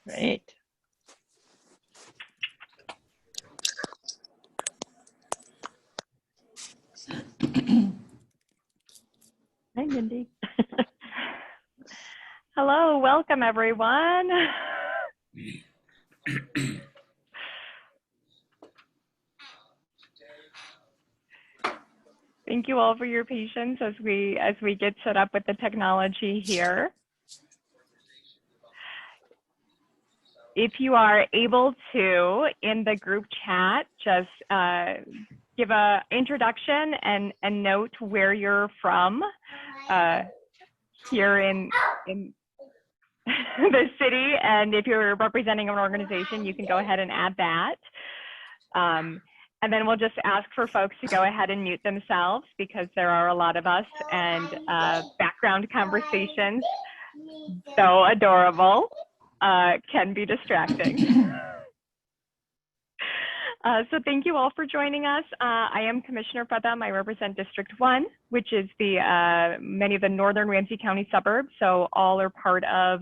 Great. Hi, Mindy. Hello, welcome everyone. Thank you all for your patience as we get set up with the technology here. If you are able to, in the group chat, just give an introduction and note where you're from here in the city. And if you're representing an organization, you can go ahead and add that. And then we'll just ask for folks to go ahead and mute themselves because there are a lot of us and background conversations, so adorable, can be distracting. So thank you all for joining us. I am Commissioner Pradham. I represent District 1, which is the many of the northern Ramsey County suburbs. So all are part of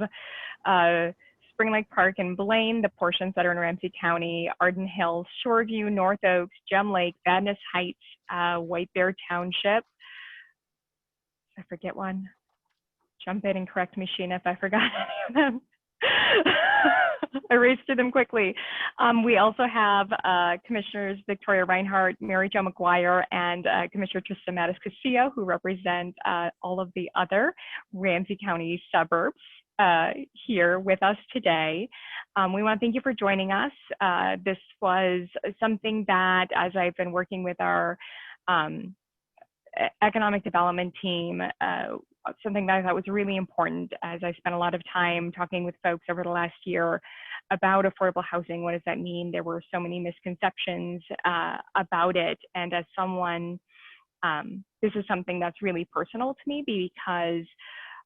Spring Lake Park and Blaine, the portions that are in Ramsey County, Arden Hills, Shoreview, North Oaks, Gem Lake, Vadnais Heights, White Bear Township. I forget one. Jump in and correct me, Sheena, if I forgot any of them. I raced through them quickly. We also have Commissioners Victoria Reinhardt, Mary Jo McGuire, and Commissioner Trista Mattis Castillo, who represent all of the other Ramsey County suburbs here with us today. We want to thank you for joining us. This was something that, as I've been working with our economic development team, something that I thought was really important as I spent a lot of time talking with folks over the last year about affordable housing. What does that mean? There were so many misconceptions about it. And as someone, this is something that's really personal to me because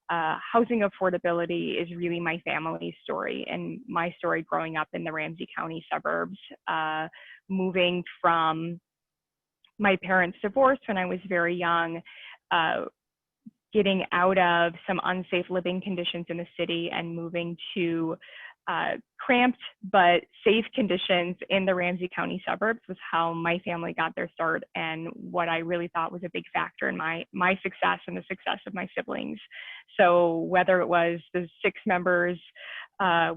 housing affordability is really my family's story and my story growing up in the Ramsey County suburbs, moving from my parents' divorce when I was very young, getting out of some unsafe living conditions in the city and moving to cramped but safe conditions in the Ramsey County suburbs was how my family got their start and what I really thought was a big factor in my success and the success of my siblings. So whether it was the 6 members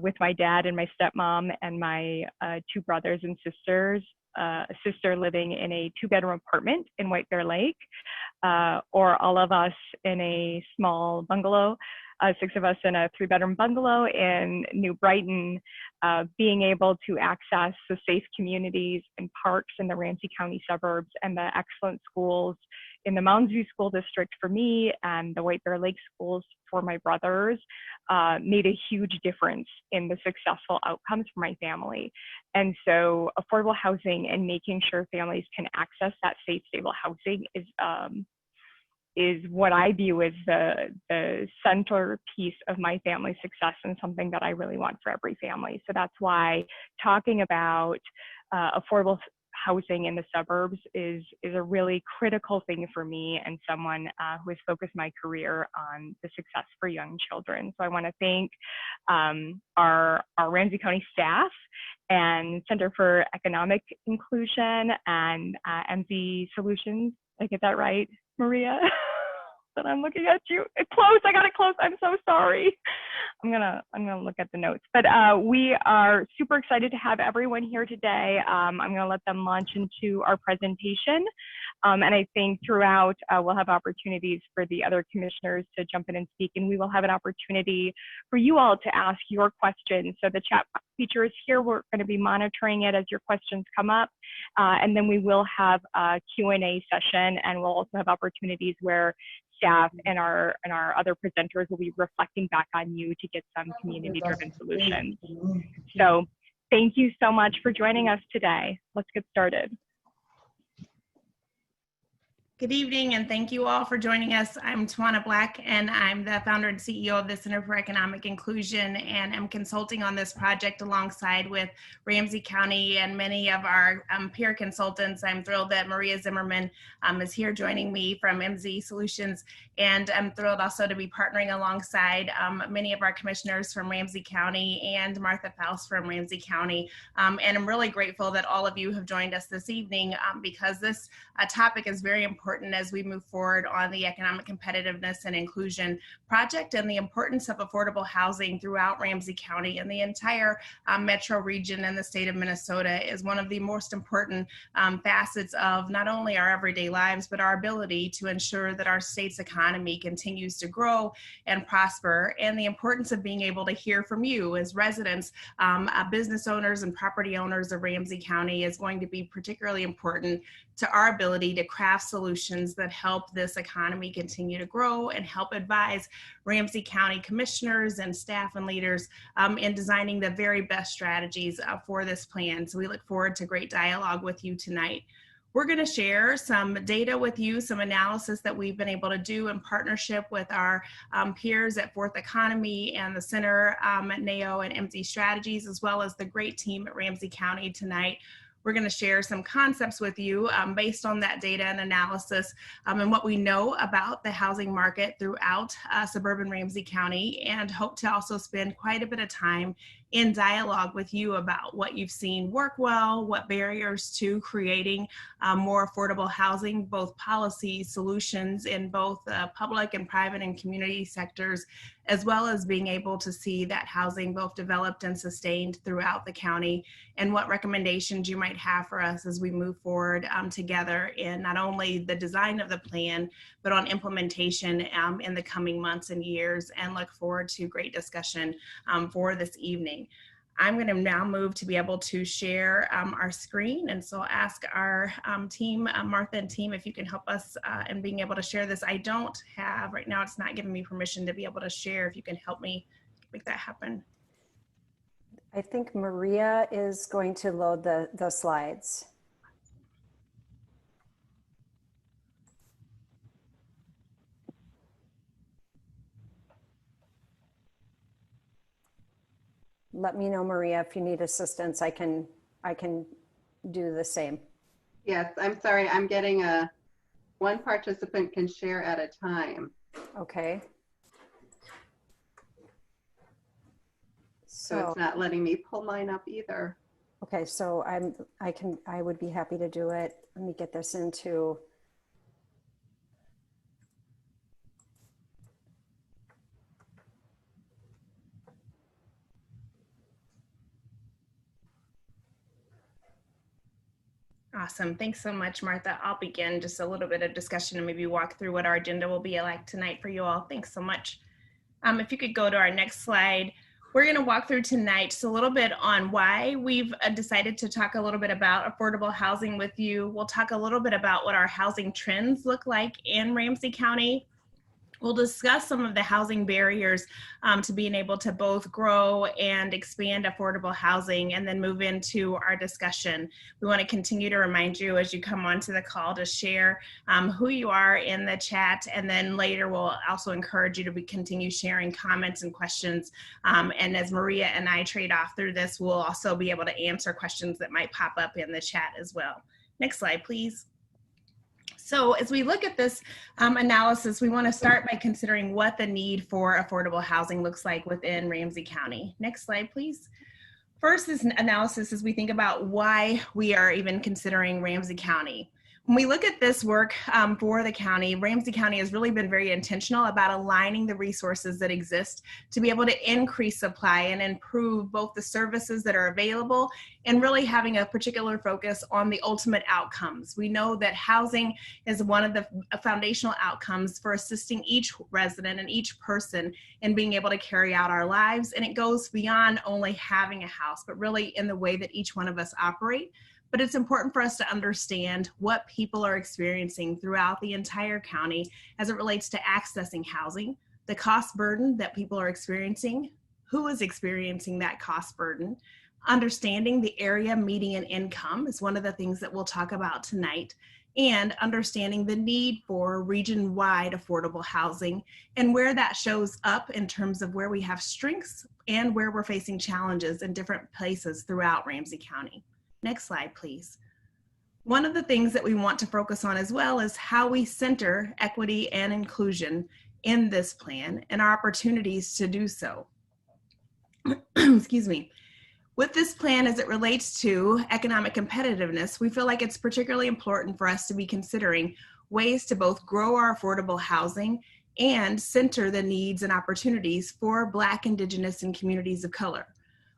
with my dad and my stepmom and my 2 brothers and sisters, a sister living in a 2-bedroom apartment in White Bear Lake, or all of us in a small bungalow, 6 of us in a 3-bedroom bungalow in New Brighton, being able to access the safe communities and parks in the Ramsey County suburbs and the excellent schools in the Mounds View School District for me and the White Bear Lake schools for my brothers made a huge difference in the successful outcomes for my family. And so affordable housing and making sure families can access that safe, stable housing is what I view as the centerpiece of my family's success and something that I really want for every family. So that's why talking about affordable housing in the suburbs is a really critical thing for me and someone who has focused my career on the success for young children. So I want to thank our Ramsey County staff and Center for Economic Inclusion and MZ Solutions. Did I get that right, Maria? But I'm looking at you. It's close. I got it close. I'm so sorry. I'm gonna look at the notes. But we are super excited to have everyone here today. I'm gonna let them launch into our presentation. And I think throughout we'll have opportunities for the other commissioners to jump in and speak, and we will have an opportunity for you all to ask your questions. So the chat feature is here. We're going to be monitoring it as your questions come up. And then we will have a Q&A session, and we'll also have opportunities where staff and our other presenters will be reflecting back on you to get some community-driven solutions. So thank you so much for joining us today. Let's get started. Good evening, and thank you all for joining us. I'm Tawana Black, and I'm the founder and CEO of the Center for Economic Inclusion, and I'm consulting on this project alongside with Ramsey County and many of our peer consultants. I'm thrilled that Maria Zimmerman is here joining me from MZ Solutions, and I'm thrilled also to be partnering alongside many of our commissioners from Ramsey County and Martha Faust from Ramsey County. And I'm really grateful that all of you have joined us this evening because this topic is very important as we move forward on the economic competitiveness and inclusion project and the importance of affordable housing throughout Ramsey County and the entire metro region and the state of Minnesota is one of the most important facets of not only our everyday lives, but our ability to ensure that our state's economy continues to grow and prosper, and the importance of being able to hear from you as residents, business owners and property owners of Ramsey County is going to be particularly important to our ability to craft solutions that help this economy continue to grow and help advise Ramsey County commissioners and staff and leaders in designing the very best strategies for this plan. So we look forward to great dialogue with you tonight. We're going to share some data with you, some analysis that we've been able to do in partnership with our peers at Fourth Economy and the Center at NAO and MZ Strategies, as well as the great team at Ramsey County tonight. We're going to share some concepts with you based on that data and analysis and what we know about the housing market throughout suburban Ramsey County, and hope to also spend quite a bit of time in dialogue with you about what you've seen work well, what barriers to creating more affordable housing, both policy solutions in both public and private and community sectors, as well as being able to see that housing both developed and sustained throughout the county, and what recommendations you might have for us as we move forward together in not only the design of the plan, but on implementation in the coming months and years, and look forward to great discussion for this evening. I'm going to now move to be able to share our screen, and so I'll ask our team, Martha and team, if you can help us in being able to share this. I don't have, right now it's not giving me permission to be able to share. If you can help me make that happen. I think Maria is going to load the slides. Let me know, Maria, if you need assistance. I can do the same. Yes, I'm sorry. I'm getting one participant can share at a time. Okay. So it's not letting me pull mine up either. Okay, so I would be happy to do it. Let me get this into. Awesome. Thanks so much, Martha. I'll begin just a little bit of discussion and maybe walk through what our agenda will be like tonight for you all. Thanks so much. If you could go to our next slide. We're going to walk through tonight just a little bit on why we've decided to talk a little bit about affordable housing with you. We'll talk a little bit about what our housing trends look like in Ramsey County. We'll discuss some of the housing barriers to being able to both grow and expand affordable housing, and then move into our discussion. We want to continue to remind you as you come onto the call to share who you are in the chat, and then later we'll also encourage you to continue sharing comments and questions. And as Maria and I trade off through this, we'll also be able to answer questions that might pop up in the chat as well. Next slide, please. So as we look at this analysis, we want to start by considering what the need for affordable housing looks like within Ramsey County. Next slide, please. First, this analysis as we think about why we are even considering Ramsey County. When we look at this work for the county, Ramsey County has really been very intentional about aligning the resources that exist to be able to increase supply and improve both the services that are available, and really having a particular focus on the ultimate outcomes. We know that housing is one of the foundational outcomes for assisting each resident and each person in being able to carry out our lives. And it goes beyond only having a house, but really in the way that each one of us operate. But it's important for us to understand what people are experiencing throughout the entire county as it relates to accessing housing, the cost burden that people are experiencing, who is experiencing that cost burden. Understanding the area median income is one of the things that we'll talk about tonight, and understanding the need for region-wide affordable housing and where that shows up in terms of where we have strengths and where we're facing challenges in different places throughout Ramsey County. Next slide, please. One of the things that we want to focus on as well is how we center equity and inclusion in this plan and our opportunities to do so. Excuse me. With this plan as it relates to economic competitiveness, we feel like it's particularly important for us to be considering ways to both grow our affordable housing and center the needs and opportunities for Black, Indigenous, and communities of color.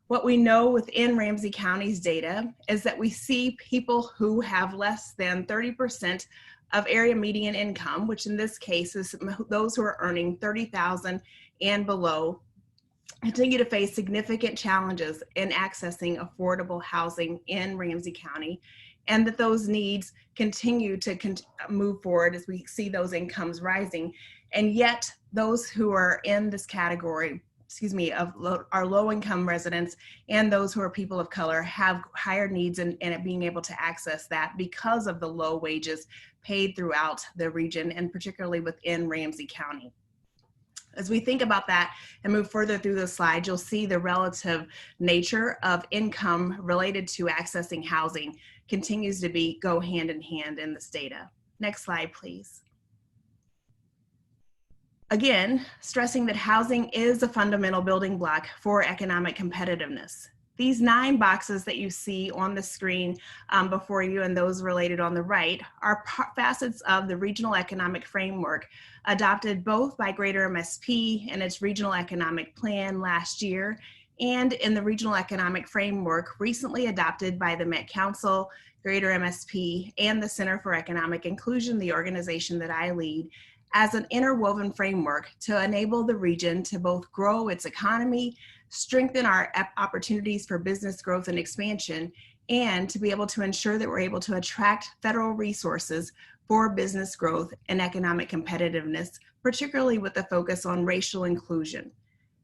What we know within Ramsey County's data is that we see people who have less than 30% of area median income, which in this case is those who are earning $30,000 and below, continue to face significant challenges in accessing affordable housing in Ramsey County, and that those needs continue to move forward as we see those incomes rising. And yet those who are in this category, of our low-income residents and those who are people of color have higher needs in being able to access that because of the low wages paid throughout the region and particularly within Ramsey County. As we think about that and move further through the slide, you'll see the relative nature of income related to accessing housing continues to go hand in hand in this data. Next slide, please. Again, stressing that housing is a fundamental building block for economic competitiveness. These 9 boxes that you see on the screen before you and those related on the right are facets of the Regional Economic Framework adopted both by Greater MSP in its Regional Economic Plan last year and in the Regional Economic Framework recently adopted by the Met Council, Greater MSP, and the Center for Economic Inclusion, the organization that I lead, as an interwoven framework to enable the region to both grow its economy, strengthen our opportunities for business growth and expansion, and to be able to ensure that we're able to attract federal resources for business growth and economic competitiveness, particularly with a focus on racial inclusion.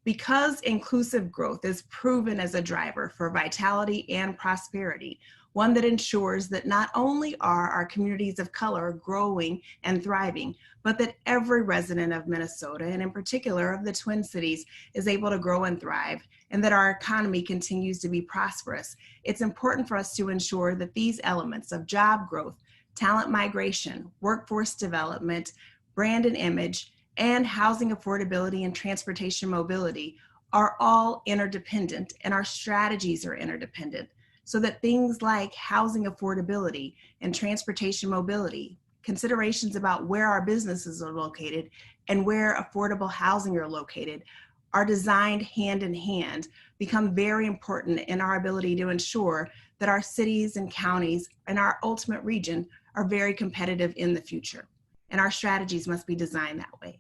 Because inclusive growth is proven as a driver for vitality and prosperity, one that ensures that not only are our communities of color growing and thriving, but that every resident of Minnesota, and in particular of the Twin Cities, is able to grow and thrive, and that our economy continues to be prosperous. It's important for us to ensure that these elements of job growth, talent migration, workforce development, brand and image, and housing affordability and transportation mobility are all interdependent, and our strategies are interdependent, so that things like housing affordability and transportation mobility, considerations about where our businesses are located and where affordable housing are located, are designed hand in hand, become very important in our ability to ensure that our cities and counties and our ultimate region are very competitive in the future. And our strategies must be designed that way.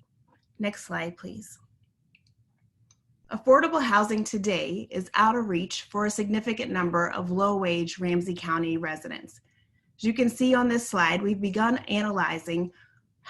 Next slide, please. Affordable housing today is out of reach for a significant number of low-wage Ramsey County residents. As you can see on this slide, we've begun analyzing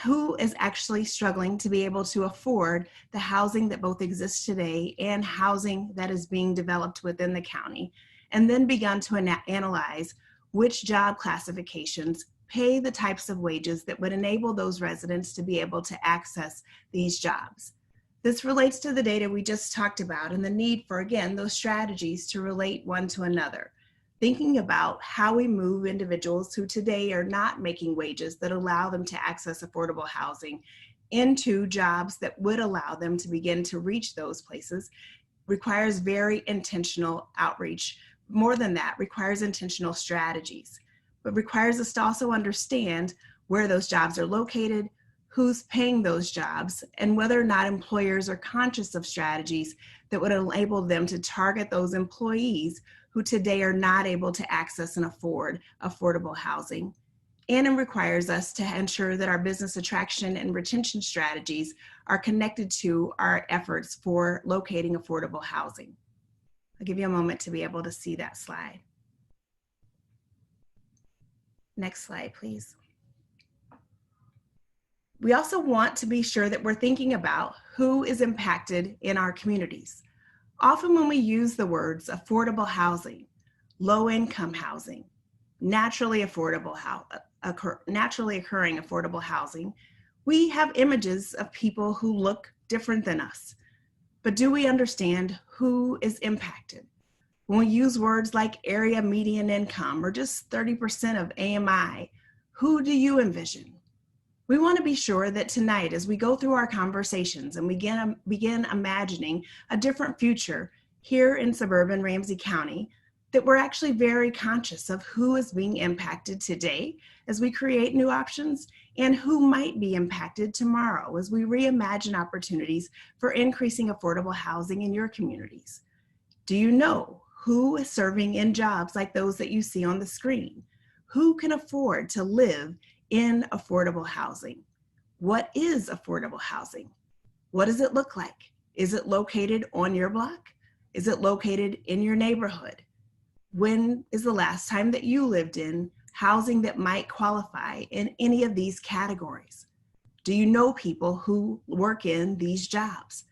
who is actually struggling to be able to afford the housing that both exists today and housing that is being developed within the county, and then begun to analyze which job classifications pay the types of wages that would enable those residents to be able to access these jobs. This relates to the data we just talked about and the need for, again, those strategies to relate one to another. Thinking about how we move individuals who today are not making wages that allow them to access affordable housing into jobs that would allow them to begin to reach those places requires very intentional outreach. More than that, requires intentional strategies, but requires us to also understand where those jobs are located, who's paying those jobs, and whether or not employers are conscious of strategies that would enable them to target those employees who today are not able to access and afford affordable housing. And it requires us to ensure that our business attraction and retention strategies are connected to our efforts for locating affordable housing. I'll give you a moment to be able to see that slide. Next slide, please. We also want to be sure that we're thinking about who is impacted in our communities. Often when we use the words affordable housing, low-income housing, naturally affordable naturally occurring affordable housing, we have images of people who look different than us. But do we understand who is impacted? When we use words like area median income or just 30% of AMI, who do you envision? We want to be sure that tonight, as we go through our conversations and begin imagining a different future here in suburban Ramsey County, that we're actually very conscious of who is being impacted today as we create new options and who might be impacted tomorrow as we reimagine opportunities for increasing affordable housing in your communities. Do you know who is serving in jobs like those that you see on the screen? Who can afford to live in affordable housing? What is affordable housing? What does it look like? Is it located on your block? Is it located in your neighborhood? When is the last time that you lived in housing that might qualify in any of these categories? Do you know people who work in these jobs?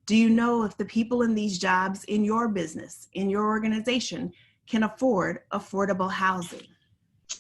Do you know if the people in these jobs in your business, in your organization, can afford affordable housing?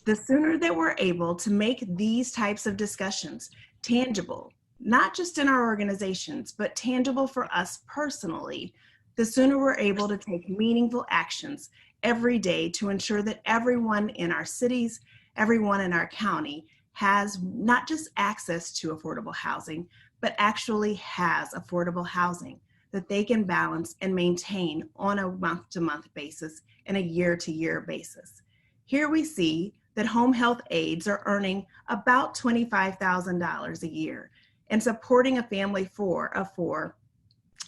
The sooner that we're able to make these types of discussions tangible, not just in our organizations, but tangible for us personally, the sooner we're able to take meaningful actions every day to ensure that everyone in our cities, everyone in our county has not just access to affordable housing, but actually has affordable housing that they can balance and maintain on a month-to-month basis and a year-to-year basis. Here we see that home health aides are earning about $25,000 a year, and supporting a family of four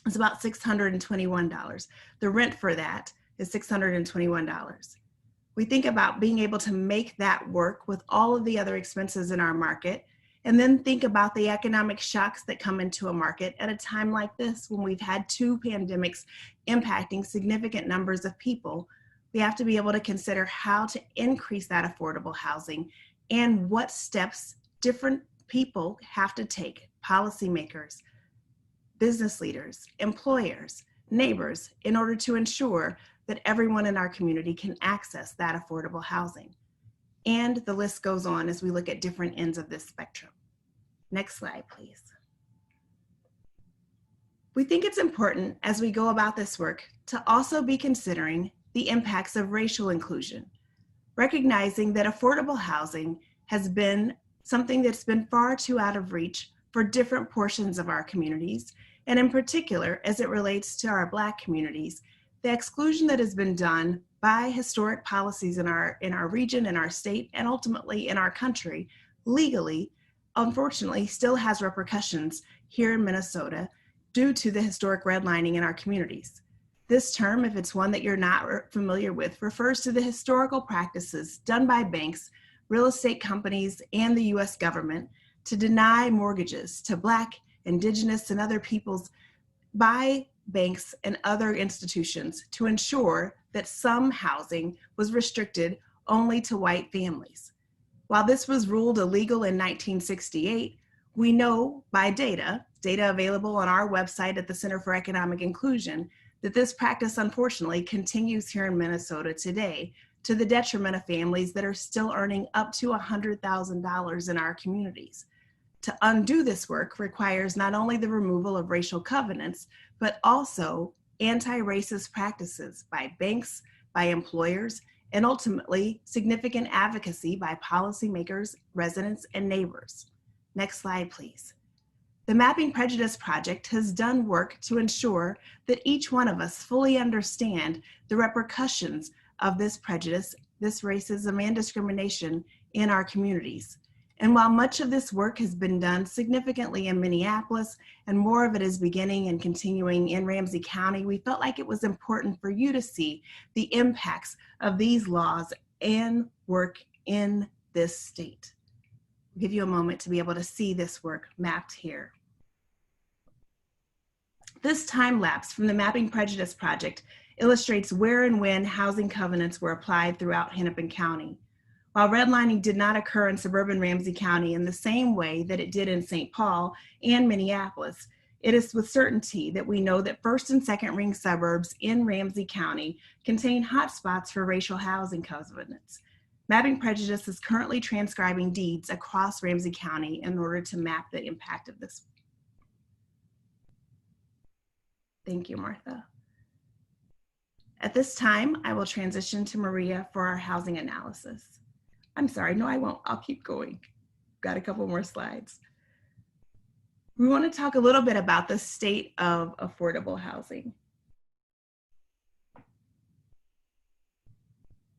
is about $621. The rent for that is $621. We think about being able to make that work with all of the other expenses in our market, and then think about the economic shocks that come into a market at a time like this when we've had two pandemics impacting significant numbers of people. We have to be able to consider how to increase that affordable housing and what steps different people have to take, policymakers, business leaders, employers, neighbors, in order to ensure that everyone in our community can access that affordable housing. And the list goes on as we look at different ends of this spectrum. Next slide, please. We think it's important as we go about this work to also be considering the impacts of racial inclusion, recognizing that affordable housing has been something that's been far too out of reach for different portions of our communities, and in particular, as it relates to our Black communities, the exclusion that has been done by historic policies in our region, in our state, and ultimately in our country, legally, unfortunately, still has repercussions here in Minnesota due to the historic redlining in our communities. This term, if it's one that you're not familiar with, refers to the historical practices done by banks, real estate companies, and the U.S. government to deny mortgages to Black, Indigenous, and other peoples by banks and other institutions to ensure that some housing was restricted only to white families. While this was ruled illegal in 1968, we know by data available on our website at the Center for Economic Inclusion, that this practice unfortunately continues here in Minnesota today to the detriment of families that are still earning up to $100,000 in our communities. To undo this work requires not only the removal of racial covenants, but also anti-racist practices by banks, by employers, and ultimately significant advocacy by policymakers, residents, and neighbors. Next slide, please. The Mapping Prejudice Project has done work to ensure that each one of us fully understand the repercussions of this prejudice, this racism, and discrimination in our communities. And while much of this work has been done significantly in Minneapolis, and more of it is beginning and continuing in Ramsey County, we felt like it was important for you to see the impacts of these laws and work in this state. I'll give you a moment to be able to see this work mapped here. This time lapse from the Mapping Prejudice Project illustrates where and when housing covenants were applied throughout Hennepin County. While redlining did not occur in suburban Ramsey County in the same way that it did in St. Paul and Minneapolis, it is with certainty that we know that first and second ring suburbs in Ramsey County contain hotspots for racial housing covenants. Mapping Prejudice is currently transcribing deeds across Ramsey County in order to map the impact of this. Thank you, Martha. At this time, I will transition to Maria for our housing analysis. I'm sorry, no, I won't. I'll keep going. Got a couple more slides. We want to talk a little bit about the state of affordable housing.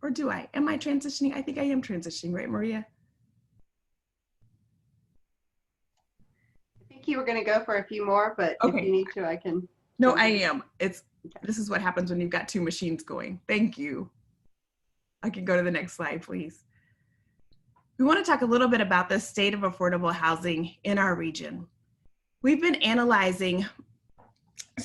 Or do I? Am I transitioning? I think I am transitioning, right, Maria? I think you were going to go for a few more, but Okay. if you need to, I can. No, I am. This is what happens when you've got two machines going. Thank you. I can go to the next slide, please. We want to talk a little bit about the state of affordable housing in our region. We've been analyzing,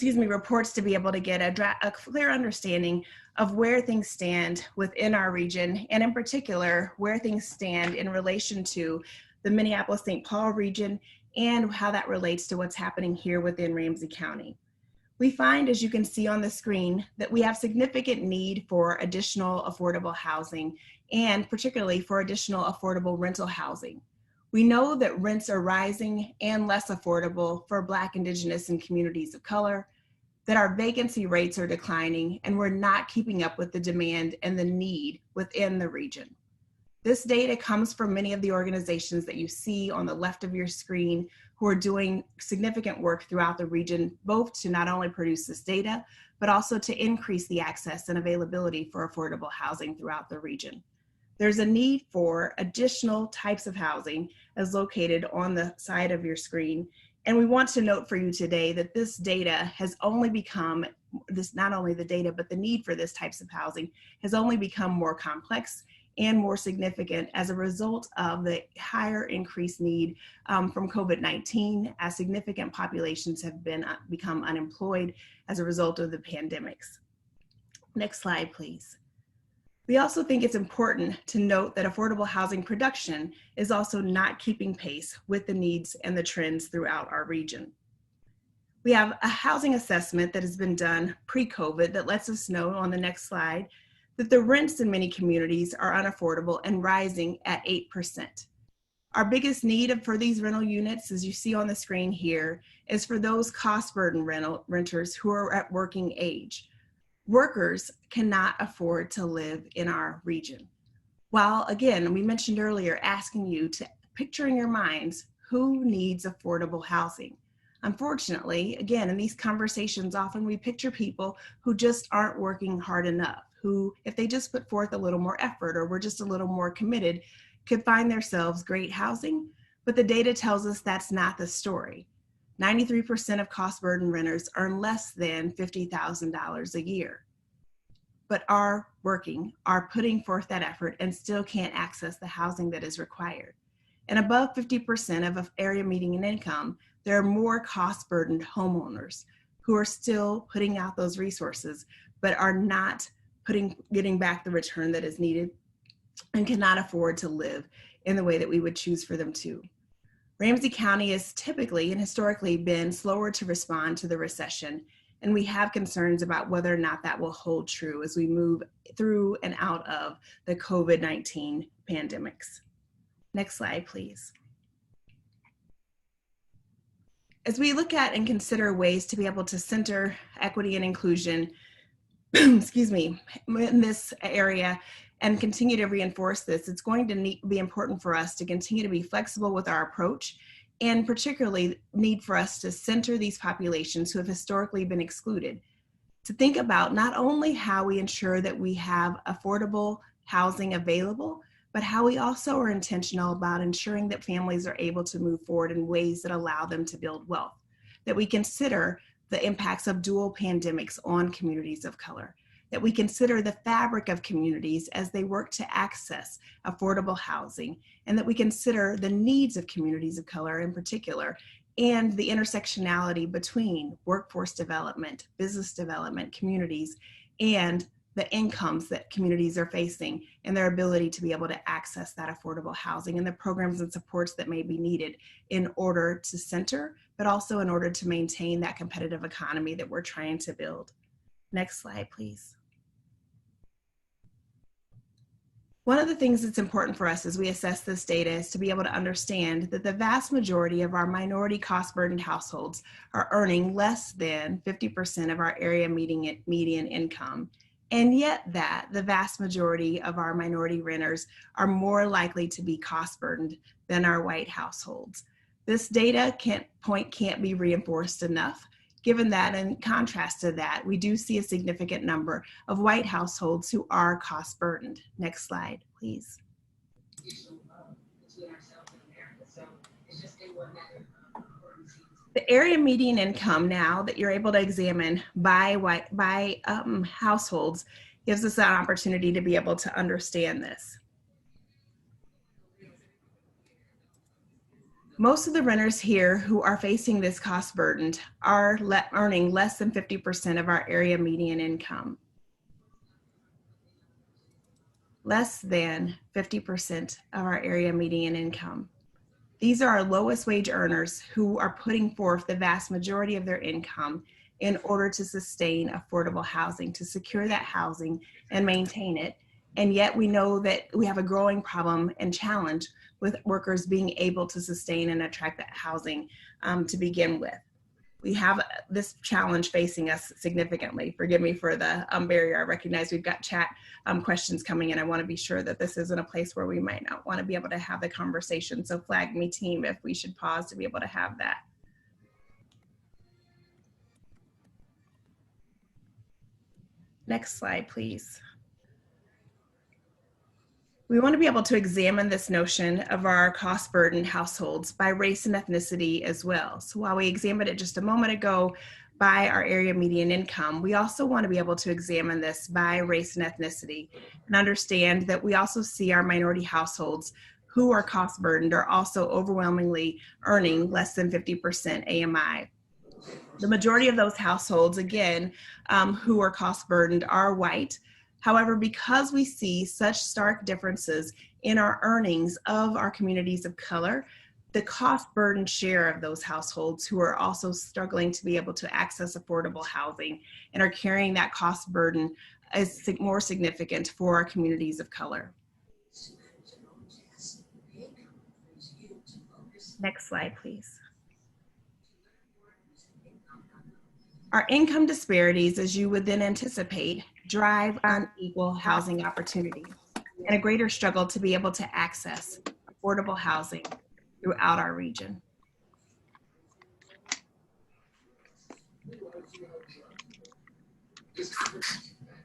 reports to be able to get a clear understanding of where things stand within our region, and in particular, where things stand in relation to the Minneapolis-St. Paul region and how that relates to what's happening here within Ramsey County. We find, as you can see on the screen, that we have significant need for additional affordable housing, and particularly for additional affordable rental housing. We know that rents are rising and less affordable for Black, Indigenous, and communities of color, that our vacancy rates are declining, and we're not keeping up with the demand and the need within the region. This data comes from many of the organizations that you see on the left of your screen who are doing significant work throughout the region, both to not only produce this data, but also to increase the access and availability for affordable housing throughout the region. There's a need for additional types of housing as located on the side of your screen. And we want to note for you today that this data has only become, not only the data, but the need for this types of housing has only become more complex and more significant as a result of the higher increased need from COVID-19, as significant populations have become unemployed as a result of the pandemics. Next slide, please. We also think it's important to note that affordable housing production is also not keeping pace with the needs and the trends throughout our region. We have a housing assessment that has been done pre-COVID that lets us know on the next slide that the rents in many communities are unaffordable and rising at 8%. Our biggest need for these rental units, as you see on the screen here, is for those cost burden renters who are at working age. Workers cannot afford to live in our region. While, again, we mentioned earlier, asking you to picture in your minds who needs affordable housing. Unfortunately, again, in these conversations, often we picture people who just aren't working hard enough, who, if they just put forth a little more effort or were just a little more committed, could find themselves great housing. But the data tells us that's not the story. 93% of cost burden renters earn less than $50,000 a year, but are working, are putting forth that effort, and still can't access the housing that is required. And above 50% of area median income, there are more cost burdened homeowners who are still putting out those resources, but are not getting back the return that is needed and cannot afford to live in the way that we would choose for them to. Ramsey County has typically and historically been slower to respond to the recession, and we have concerns about whether or not that will hold true as we move through and out of the COVID-19 pandemics. Next slide, please. As we look at and consider ways to be able to center equity and inclusion, excuse me, in this area, and continue to reinforce this, it's going to be important for us to continue to be flexible with our approach, and particularly need for us to center these populations who have historically been excluded, to think about not only how we ensure that we have affordable housing available, but how we also are intentional about ensuring that families are able to move forward in ways that allow them to build wealth, that we consider the impacts of dual pandemics on communities of color, that we consider the fabric of communities as they work to access affordable housing, and that we consider the needs of communities of color in particular, and the intersectionality between workforce development, business development, communities, and the incomes that communities are facing and their ability to be able to access that affordable housing and the programs and supports that may be needed in order to center, but also in order to maintain that competitive economy that we're trying to build. Next slide, please. One of the things that's important for us as we assess this data is to be able to understand that the vast majority of our minority cost-burdened households are earning less than 50% of our area median income, and yet that the vast majority of our minority renters are more likely to be cost-burdened than our white households. This data can't be reinforced enough. Given that, in contrast to that, we do see a significant number of white households who are cost burdened. Next slide, please. The area median income now that you're able to examine by households gives us an opportunity to be able to understand this. Most of the renters here who are facing this cost burden are earning less than 50% of our area median income. Less than 50% of our area median income. These are our lowest wage earners who are putting forth the vast majority of their income in order to sustain affordable housing, to secure that housing and maintain it. And yet we know that we have a growing problem and challenge with workers being able to sustain and attract that housing to begin with. We have this challenge facing us significantly. Forgive me for the barrier. I recognize we've got chat questions coming in. I want to be sure that this isn't a place where we might not want to be able to have the conversation. So flag me, team, if we should pause to be able to have that. Next slide, please. We want to be able to examine this notion of our cost-burdened households by race and ethnicity as well. So while we examined it just a moment ago by our area median income, we also want to be able to examine this by race and ethnicity and understand that we also see our minority households who are cost-burdened are also overwhelmingly earning less than 50% AMI. The majority of those households, again, who are cost-burdened are white. However, because we see such stark differences in our earnings of our communities of color, the cost burden share of those households who are also struggling to be able to access affordable housing and are carrying that cost burden is more significant for our communities of color. Next slide, please. Our income disparities, as you would then anticipate, drive unequal housing opportunities and a greater struggle to be able to access affordable housing throughout our region.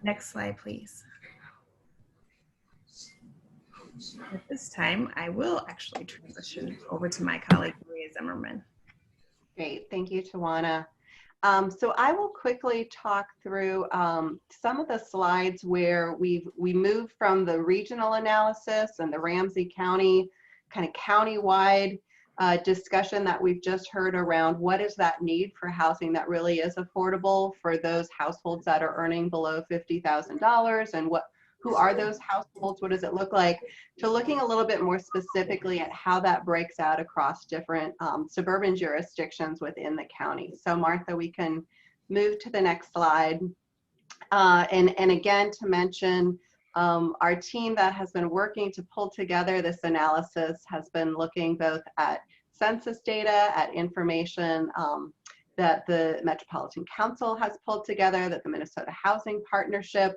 Next slide, please. At this time, I will actually transition over to my colleague, Maria Zimmerman. Great, thank you, Tawana. So I will quickly talk through some of the slides where we moved from the regional analysis and the Ramsey County kind of county-wide discussion that we've just heard around what is that need for housing that really is affordable for those households that are earning below $50,000 and who are those households, what does it look like, to looking a little bit more specifically at how that breaks out across different suburban jurisdictions within the county. So Martha, we can move to the next slide. And again, to mention, our team that has been working to pull together this analysis has been looking both at census data, at information that the Metropolitan Council has pulled together, that the Minnesota Housing Partnership,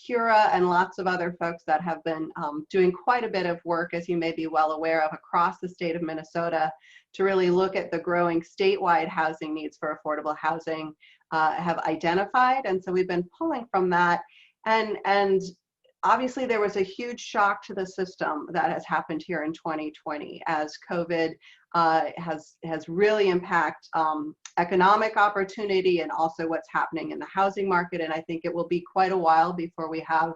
Cura, and lots of other folks that have been doing quite a bit of work, as you may be well aware of, across the state of Minnesota to really look at the growing statewide housing needs for affordable housing have identified. And so we've been pulling from that. And obviously there was a huge shock to the system that has happened here in 2020 as COVID has really impacted economic opportunity and also what's happening in the housing market. And I think it will be quite a while before we have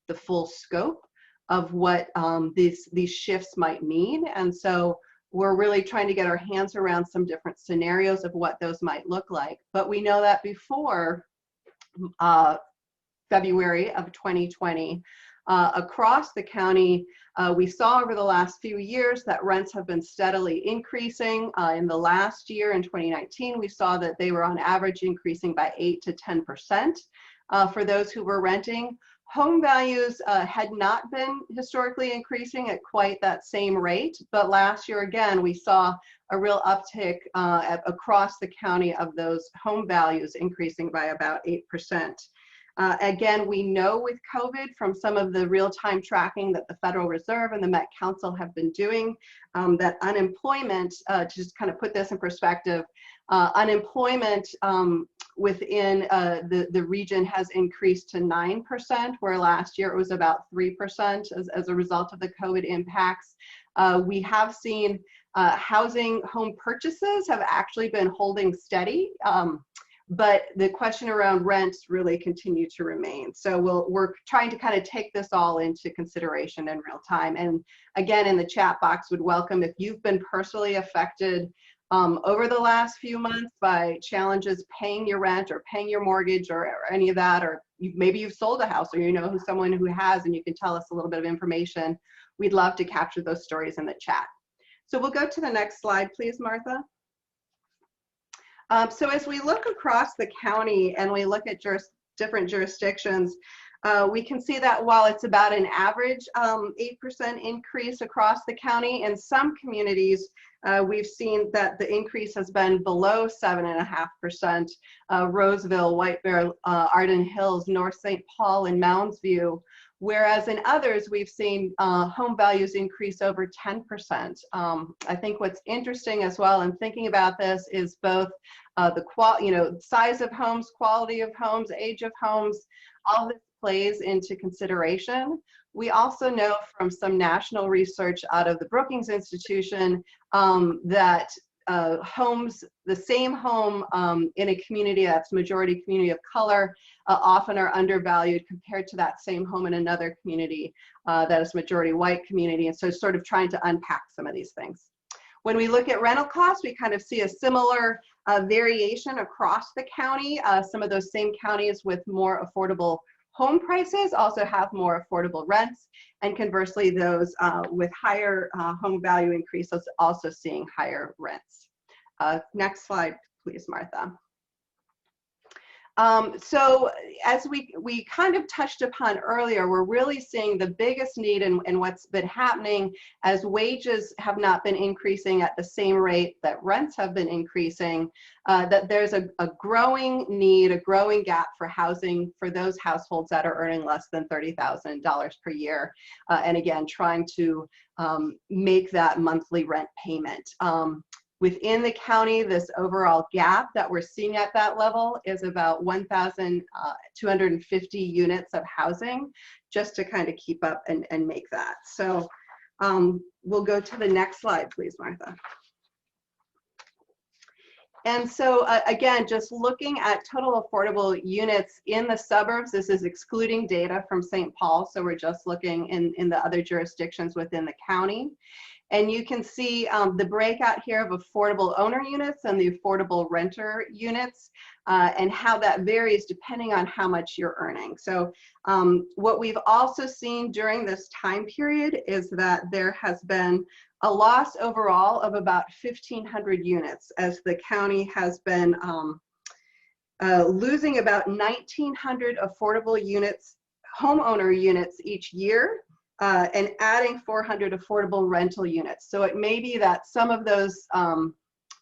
the full scope of what these shifts might mean. And so we're really trying to get our hands around some different scenarios of what those might look like. But we know that before February of 2020, across the county, we saw over the last few years that rents have been steadily increasing. In the last year, in 2019, we saw that they were on average increasing by 8 to 10% for those who were renting. Home values had not been historically increasing at quite that same rate, but last year, again, we saw a real uptick across the county of those home values increasing by about 8%. Again, we know with COVID from some of the real-time tracking that the Federal Reserve and the Met Council have been doing, that unemployment, to just kind of put this in perspective, unemployment within the region has increased to 9%, where last year it was about 3% as a result of the COVID impacts. We have seen housing home purchases have actually been holding steady. But the question around rents really continue to remain. So we're trying to kind of take this all into consideration in real time. And again, in the chat box, would welcome if you've been personally affected over the last few months by challenges paying your rent or paying your mortgage or any of that, or maybe you've sold a house or you know someone who has and you can tell us a little bit of information. We'd love to capture those stories in the chat. So we'll go to the next slide, please, Martha. So as we look across the county and we look at different jurisdictions, we can see that while it's about an average 8% increase across the county, in some communities, we've seen that the increase has been below 7.5%. Roseville, White Bear, Arden Hills, North St. Paul, and Mounds View. Whereas in others, we've seen home values increase over 10%. I think what's interesting as well in thinking about this is both the size of homes, quality of homes, age of homes, all this plays into consideration. We also know from some national research out of the Brookings Institution that homes, the same home in a community that's majority community of color often are undervalued compared to that same home in another community that is majority white community. And so sort of trying to unpack some of these things. When we look at rental costs, we kind of see a similar variation across the county. Some of those same counties with more affordable home prices also have more affordable rents, and conversely, those with higher home value increases also seeing higher rents. Next slide, please, Martha. So as we kind of touched upon earlier, we're really seeing the biggest need in what's been happening as wages have not been increasing at the same rate that rents have been increasing, that there's a growing need, a growing gap for housing for those households that are earning less than $30,000 per year. And again, trying to make that monthly rent payment. Within the county, this overall gap that we're seeing at that level is about 1,250 units of housing, just to kind of keep up and make that. So we'll go to the next slide, please, Martha. And so again, just looking at total affordable units in the suburbs, this is excluding data from St. Paul, so we're just looking in the other jurisdictions within the county. And you can see the breakout here of affordable owner units and the affordable renter units and how that varies depending on how much you're earning. So what we've also seen during this time period is that there has been a loss overall of about 1,500 units as the county has been losing about 1,900 affordable units, homeowner units each year. And adding 400 affordable rental units. So it may be that some of those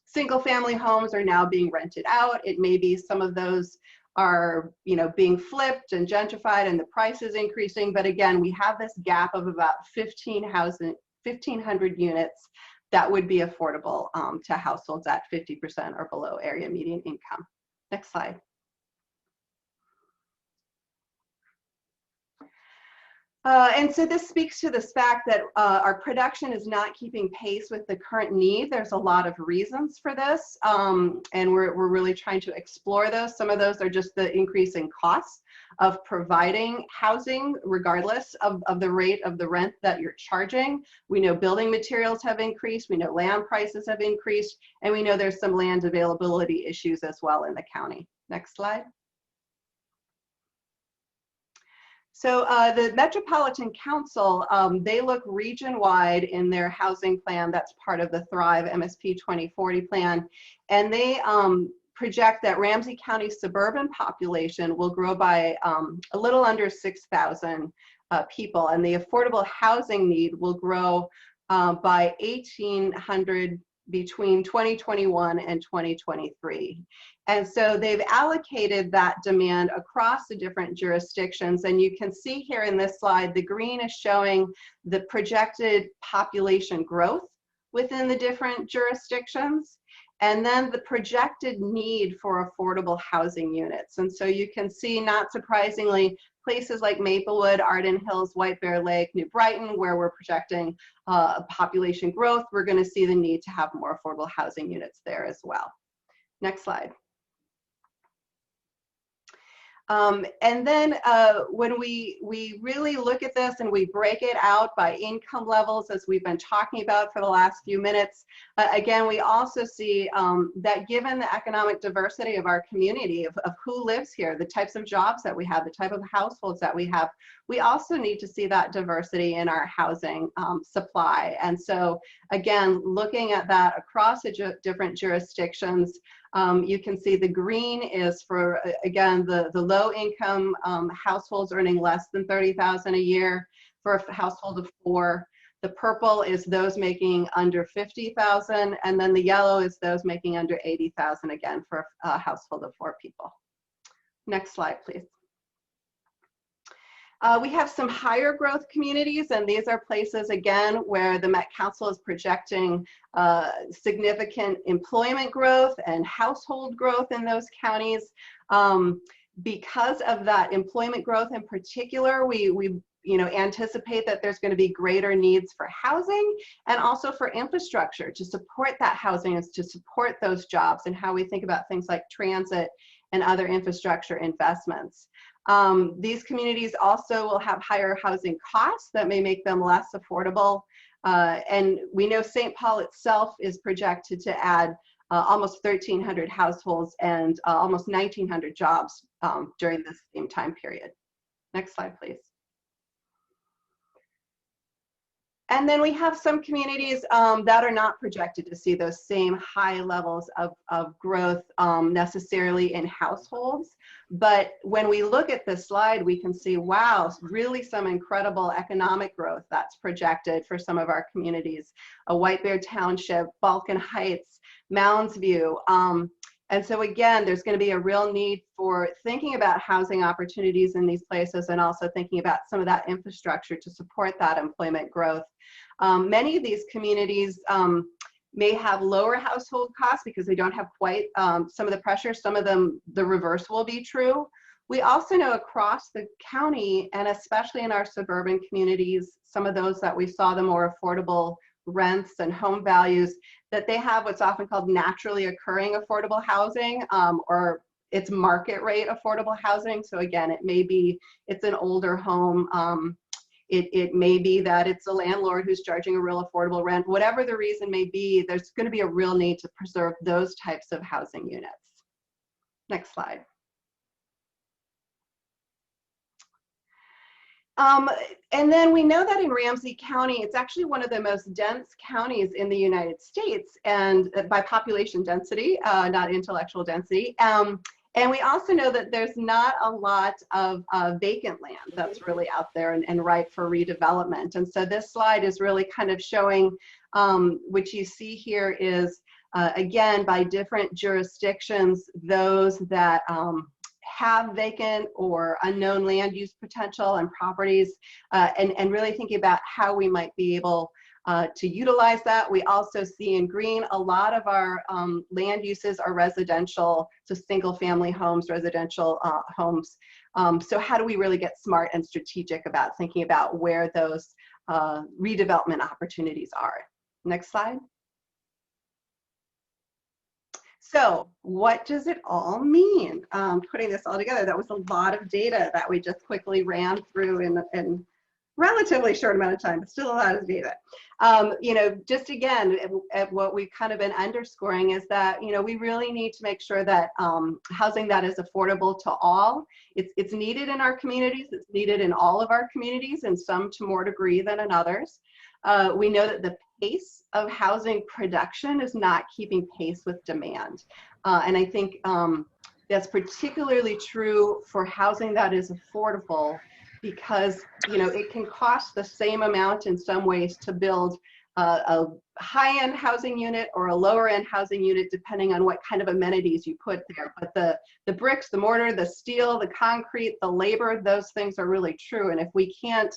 single family homes are now being rented out. It may be some of those are being flipped and gentrified and the price is increasing. But again, we have this gap of about 1,500 units that would be affordable to households at 50% or below area median income. Next slide. And so this speaks to this fact that our production is not keeping pace with the current need. There's a lot of reasons for this, and we're really trying to explore those. Some of those are just the increase in costs of providing housing, regardless of the rate of the rent that you're charging. We know building materials have increased, we know land prices have increased, and we know there's some land availability issues as well in the county. Next slide. So the Metropolitan Council, they look region-wide in their housing plan that's part of the Thrive MSP 2040 plan, and they project that Ramsey County suburban population will grow by a little under 6,000 people, and the affordable housing need will grow by 1,800 between 2021 and 2023. And so they've allocated that demand across the different jurisdictions. And you can see here in this slide, the green is showing the projected population growth within the different jurisdictions, and then the projected need for affordable housing units. And so you can see, not surprisingly, places like Maplewood, Arden Hills, White Bear Lake, New Brighton, where we're projecting population growth, we're going to see the need to have more affordable housing units there as well. Next slide. And then when we really look at this and we break it out by income levels, as we've been talking about for the last few minutes, again, we also see that given the economic diversity of our community, of who lives here, the types of jobs that we have, the type of households that we have, we also need to see that diversity in our housing supply. And so, again, looking at that across the different jurisdictions, you can see the green is for, again, the low income households earning less than $30,000 a year for a household of 4. The purple is those making under 50,000, and then the yellow is those making under 80,000, again, for a household of 4 people. Next slide, please. We have some higher growth communities, and these are places, again, where the Met Council is projecting significant employment growth and household growth in those counties. Because of that employment growth in particular, we anticipate that there's going to be greater needs for housing and also for infrastructure to support that housing and to support those jobs, and how we think about things like transit and other infrastructure investments. These communities also will have higher housing costs that may make them less affordable. And we know St. Paul itself is projected to add almost 1,300 households and almost 1,900 jobs during this same time period. Next slide, please. And then we have some communities that are not projected to see those same high levels of growth necessarily in households. But when we look at this slide, we can see, wow, really some incredible economic growth that's projected for some of our communities. White Bear Township, Balkan Heights, Mounds View. And so again, there's going to be a real need for thinking about housing opportunities in these places, and also thinking about some of that infrastructure to support that employment growth. Many of these communities may have lower household costs because they don't have quite some of the pressure. Some of them, the reverse will be true. We also know across the county, and especially in our suburban communities, some of those that we saw the more affordable rents and home values, that they have what's often called naturally occurring affordable housing, or it's market rate affordable housing. So again, it may be it's an older home. It may be that it's a landlord who's charging a real affordable rent. Whatever the reason may be, there's going to be a real need to preserve those types of housing units. Next slide. And then we know that in Ramsey County, it's actually one of the most dense counties in the United States, and by population density, not intellectual density. And we also know that there's not a lot of vacant land that's really out there and ripe for redevelopment. And so this slide is really kind of showing, what you see here is, again, by different jurisdictions, those that have vacant or unknown land use potential and properties, and really thinking about how we might be able to utilize that. We also see in green, a lot of our land uses are residential, so single family homes, residential homes. So how do we really get smart and strategic about thinking about where those redevelopment opportunities are? Next slide. So what does it all mean? Putting this all together, that was a lot of data that we just quickly ran through in relatively short amount of time, but still allowed us to do that. You know, just again, at what we've kind of been underscoring is that, you know, we really need to make sure that housing that is affordable to all, it's needed in our communities, it's needed in all of our communities, and some to more degree than in others. We know that the pace of housing production is not keeping pace with demand. And I think that's particularly true for housing that is affordable, because, you know, it can cost the same amount in some ways to build a high-end housing unit or a lower-end housing unit, depending on what kind of amenities you put there. But the bricks, the mortar, the steel, the concrete, the labor, those things are really true. And if we can't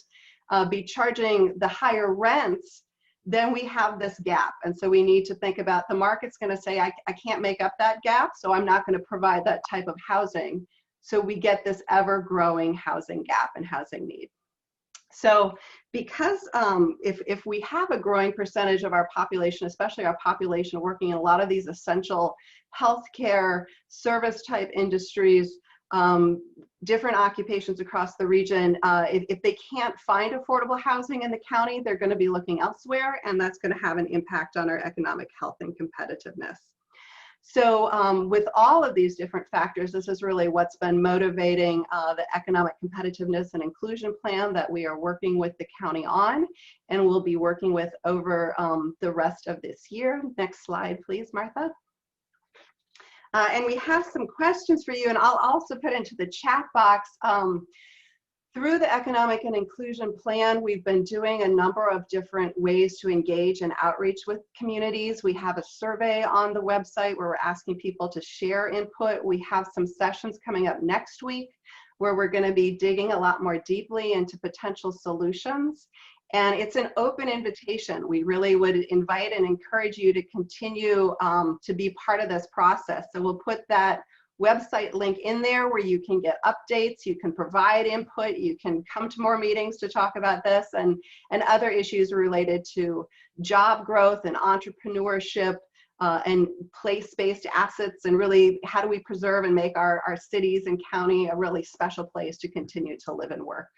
be charging the higher rents, then we have this gap. And so we need to think about, the market's going to say, I can't make up that gap, so I'm not going to provide that type of housing. So we get this ever-growing housing gap and housing need. So because if we have a growing percentage of our population, especially our population working in a lot of these essential healthcare, service-type industries, different occupations across the region, if they can't find affordable housing in the county, they're going to be looking elsewhere, and that's going to have an impact on our economic health and competitiveness. So with all of these different factors, this is really what's been motivating the economic competitiveness and inclusion plan that we are working with the county on, and we'll be working with over the rest of this year. Next slide, please, Martha. And we have some questions for you, and I'll also put into the chat box. Through the economic and inclusion plan, we've been doing a number of different ways to engage and outreach with communities. We have a survey on the website where we're asking people to share input. We have some sessions coming up next week where we're going to be digging a lot more deeply into potential solutions. And it's an open invitation. We really would invite and encourage you to continue to be part of this process. So we'll put that website link in there where you can get updates, you can provide input, you can come to more meetings to talk about this and other issues related to job growth and entrepreneurship and place-based assets, and really how do we preserve and make our cities and county a really special place to continue to live and work.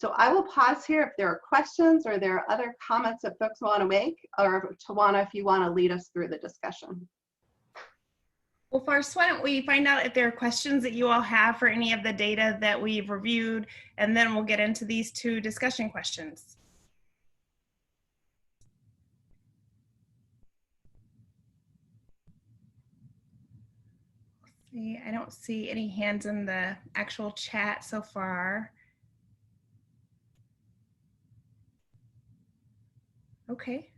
So I will pause here if there are questions or there are other comments that folks want to make, or Tawana, if you want to lead us through the discussion. Well, first, why don't we find out if there are questions that you all have for any of the data that we've reviewed, and then we'll get into these two discussion questions. Let's see, I don't see any hands in the actual chat so far. Okay.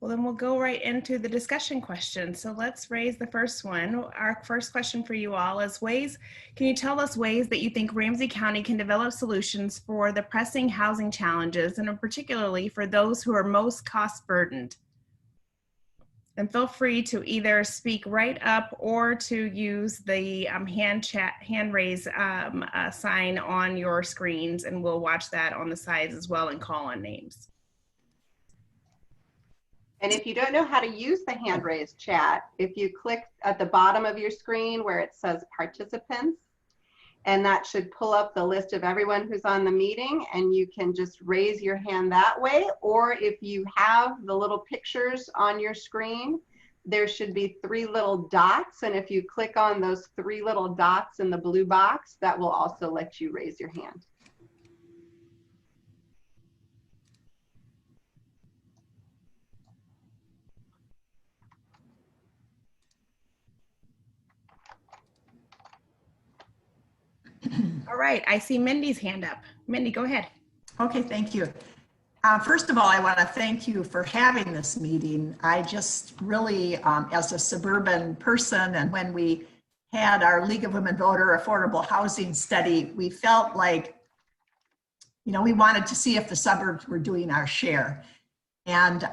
Well, then we'll go right into the discussion questions. So let's raise the first one. Our first question for you all is can you tell us ways that you think Ramsey County can develop solutions for the pressing housing challenges, and particularly for those who are most cost burdened? And feel free to either speak right up or to use the hand raise sign on your screens, and we'll watch that on the sides as well and call on names. And if you don't know how to use the hand raised chat, if you click at the bottom of your screen where it says participants, and that should pull up the list of everyone who's on the meeting, and you can just raise your hand that way. Or if you have the little pictures on your screen, there should be 3 little dots. And if you click on those 3 little dots in the blue box, that will also let you raise your hand. All right, I see Mindy's hand up. Mindy, go ahead. Okay, thank you. First of all, I want to thank you for having this meeting. I just really, as a suburban person, and when we had our League of Women Voter Affordable Housing study, we felt like, you know, we wanted to see if the suburbs were doing our share. And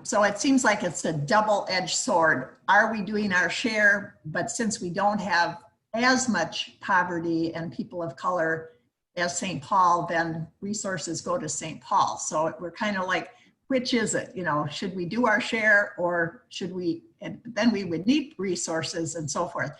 so it seems like it's a double-edged sword. Are we doing our share? But since we don't have as much poverty and people of color as St. Paul, then resources go to St. Paul. So we're kind of like, which is it? You know, should we do our share, or should we, and then we would need resources and so forth.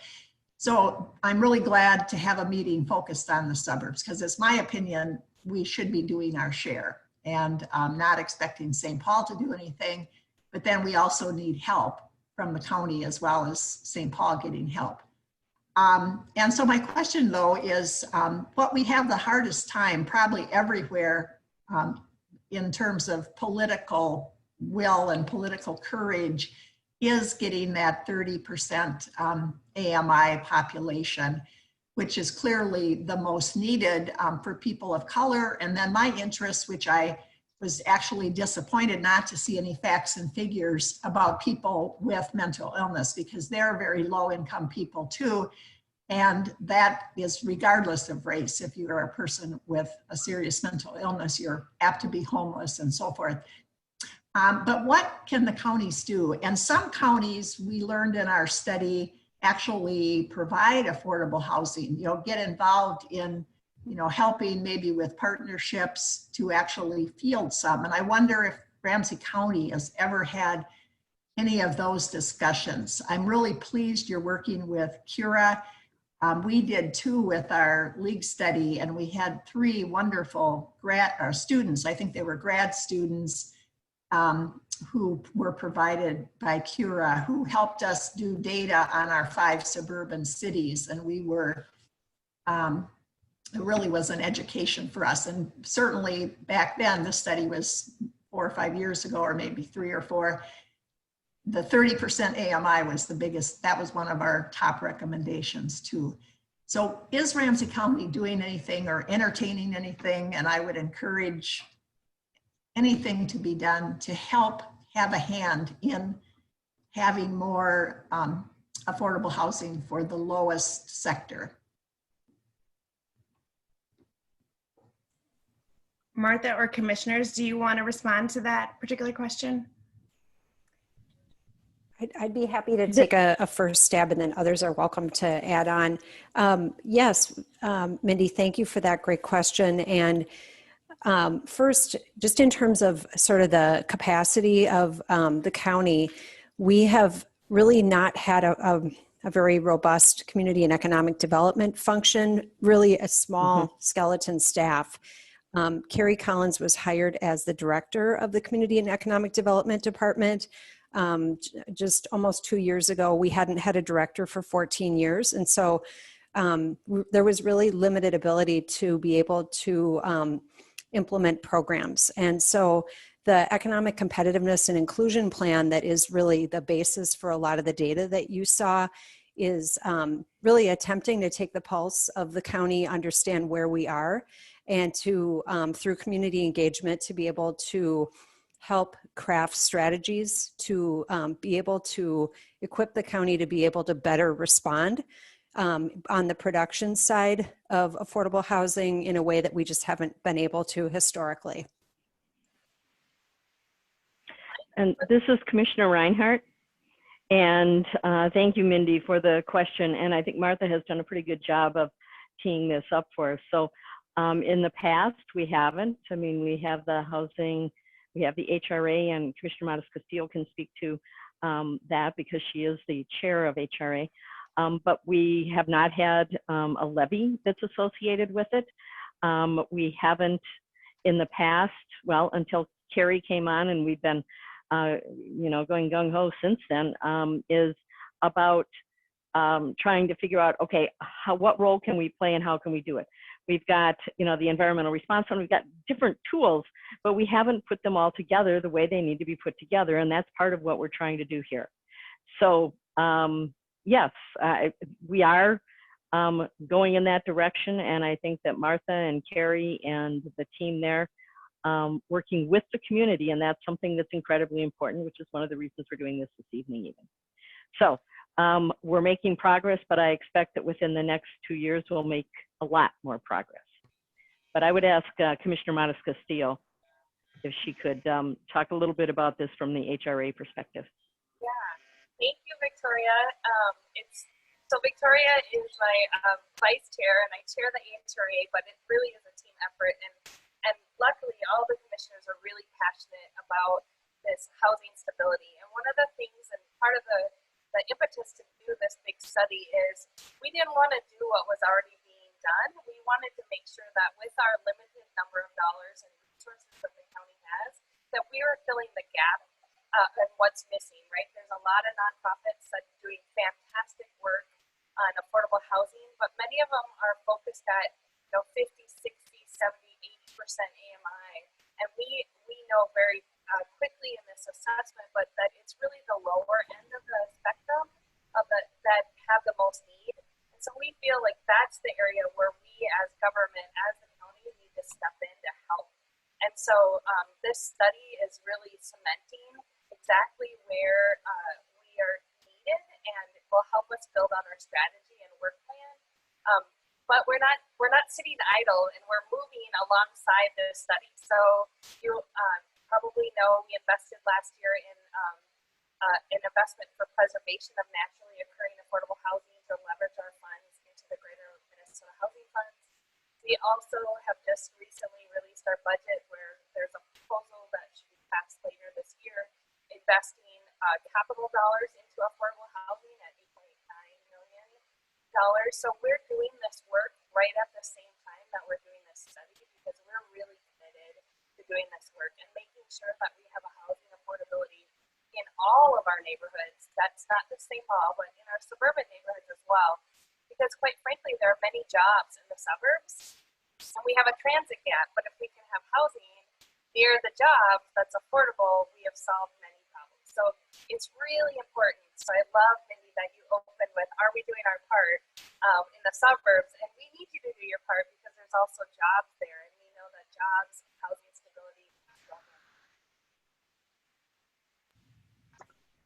So I'm really glad to have a meeting focused on the suburbs, because it's my opinion we should be doing our share, and not expecting St. Paul to do anything, but then we also need help from the county as well as St. Paul getting help. And so my question though is, what we have the hardest time probably everywhere in terms of political will and political courage is getting that 30% AMI population, which is clearly the most needed for people of color. And then my interest, which I was actually disappointed not to see any facts and figures about people with mental illness, because they're very low income people too. And that is regardless of race. If you are a person with a serious mental illness, you're apt to be homeless and so forth. But what can the counties do? And some counties, we learned in our study, actually provide affordable housing, get involved in, helping maybe with partnerships to actually field some. And I wonder if Ramsey County has ever had any of those discussions. I'm really pleased you're working with CURA. We did too with our league study, and we had 3 wonderful students. I think they were grad students who were provided by CURA, who helped us do data on our 5 suburban cities. And we were, it really was an education for us. And certainly back then, the study was 4 or 5 years ago, or maybe 3 or 4. The 30% AMI was the biggest. That was one of our top recommendations too. So is Ramsey County doing anything or entertaining anything? And I would encourage anything to be done to help have a hand in having more affordable housing for the lowest sector. Martha or commissioners, do you want to respond to that particular question? I'd be happy to take a first stab, and then others are welcome to add on. Yes, Mindy, thank you for that great question. And first, just in terms of sort of the capacity of the county, we have really not had a very robust community and economic development function, really a small skeleton staff. Carrie Collins was hired as the director of the Community and Economic Development Department. Just almost 2 years ago. We hadn't had a director for 14 years. And so there was really limited ability to be able to implement programs. And so the economic competitiveness and inclusion plan that is really the basis for a lot of the data that you saw is really attempting to take the pulse of the county, understand where we are, and to, through community engagement, to be able to help craft strategies to be able to equip the county to be able to better respond on the production side of affordable housing in a way that we just haven't been able to historically. And this is Commissioner Reinhardt. And thank you, Mindy, for the question. And I think Martha has done a pretty good job of teeing this up for us. So in the past, we haven't. I mean, we have the housing, we have the HRA, and Commissioner Matas-Castillo can speak to that because she is the chair of HRA. But we have not had a levy that's associated with it. We haven't in the past, well, until Carrie came on, and we've been, going gung-ho since then, is about trying to figure out, okay, what role can we play and how can we do it? We've got, the environmental response fund, we've got different tools, but we haven't put them all together the way they need to be put together. And that's part of what we're trying to do here. So yes, we are going in that direction. And I think that Martha and Carrie and the team there working with the community, and that's something that's incredibly important, which is one of the reasons we're doing this evening even. So we're making progress, but I expect that within the next 2 years, we'll make a lot more progress. But I would ask Commissioner Matas-Castillo if she could talk a little bit about this from the HRA perspective. Yeah, thank you, Victoria. So Victoria is my vice chair, and I chair the HRA, but it really is a team effort. And luckily, all the commissioners are really passionate about this housing stability. And one of the things, and part of the impetus to do this big study is we didn't want to do what was already being done, we wanted to make sure that with our limited number of dollars and resources that the county has, that we were filling the gap and what's missing, right? There's a lot of nonprofits that are doing fantastic work on affordable housing, but many of them are focused at 50, 60, 70, 80% AMI. And we know very quickly in this assessment, but that it's really the lower end of the spectrum of that have the most need. And so we feel like that's the area where we as government, as the county, need to step in to help. And so this study is really cementing exactly where we are needed, and it will help us build on our strategy and work plan. But we're not sitting idle, and we're moving alongside this study. So you probably know we invested last year in an investment for preservation of naturally occurring affordable housing to leverage our funds into the Greater Minnesota Housing Funds. We also have just recently released our budget, where there's a proposal that should be passed later this year, investing capital dollars into affordable housing at $8.9 million. So we're doing this work right at the same time that we're doing this study, because we're really committed to doing this work and making sure that we have a housing affordability in all of our neighborhoods. That's not just St. Paul, but in our suburban neighborhoods as well. Because quite frankly, there are many jobs in the suburbs, and we have a transit gap, but if we can have housing near the job that's affordable, we have solved many problems. So it's really important. So I love, Mindy, that you opened with, are we doing our part in the suburbs? And we need you to do your part, because there's also jobs there, and we know that jobs, housing stability.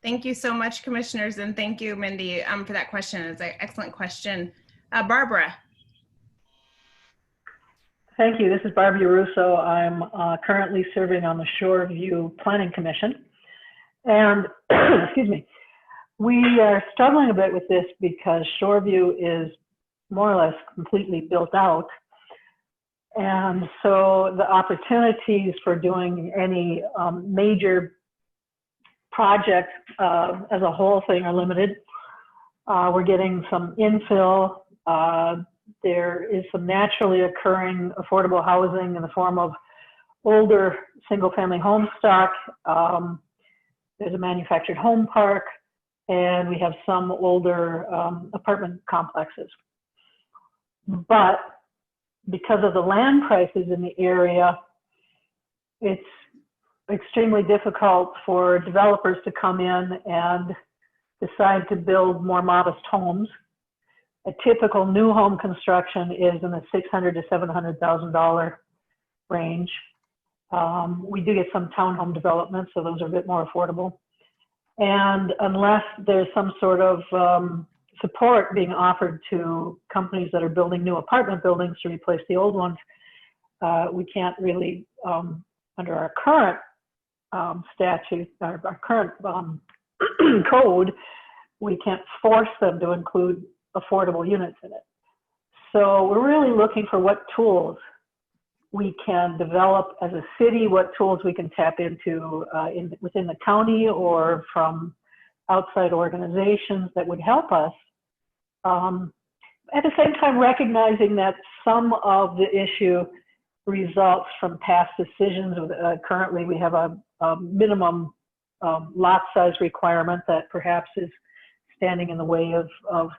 Thank you so much, commissioners, and thank you, Mindy, for that question. It's an excellent question. Barbara. Thank you. This is Barbara Russo. I'm currently serving on the Shoreview Planning Commission. And, excuse me, we are struggling a bit with this because Shoreview is more or less completely built out. And so the opportunities for doing any major project as a whole thing are limited. We're getting some infill. There is some naturally occurring affordable housing in the form of older single-family home stock. There's a manufactured home park, and we have some older apartment complexes. But because of the land prices in the area, it's extremely difficult for developers to come in and decide to build more modest homes. A typical new home construction is in the $600,000 to $700,000 range. We do get some townhome developments, so those are a bit more affordable. And unless there's some sort of support being offered to companies that are building new apartment buildings to replace the old ones, we can't really, under our current statute, our current code, we can't force them to include affordable units in it. So we're really looking for what tools we can develop as a city, what tools we can tap into within the county or from outside organizations that would help us. At the same time, recognizing that some of the issue results from past decisions. Currently, we have a minimum lot size requirement that perhaps is standing in the way of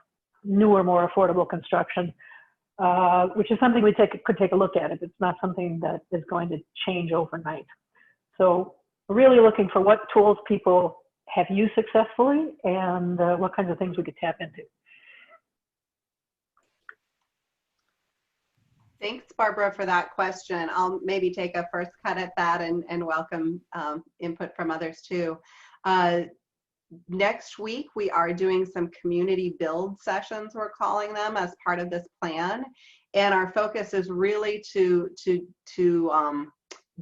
newer, more affordable construction, which is something we could take a look at. It's not something that is going to change overnight. So we're really looking for what tools people have used successfully and what kinds of things we could tap into. Thanks, Barbara, for that question. I'll maybe take a first cut at that and welcome input from others too. Next week, we are doing some community build sessions, we're calling them, as part of this plan. And our focus is really to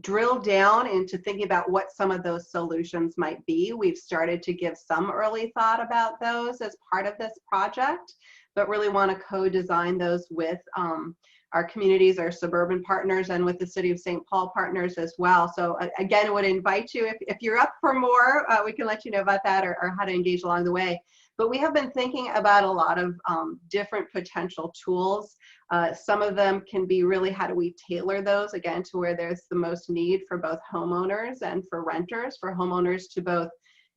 drill down into thinking about what some of those solutions might be. We've started to give some early thought about those as part of this project, but really want to co-design those with our communities, our suburban partners, and with the City of St. Paul partners as well. So again, I would invite you, if you're up for more, we can let you know about that or how to engage along the way. But we have been thinking about a lot of different potential tools. Some of them can be really, how do we tailor those, again, to where there's the most need for both homeowners and for renters, for homeowners to both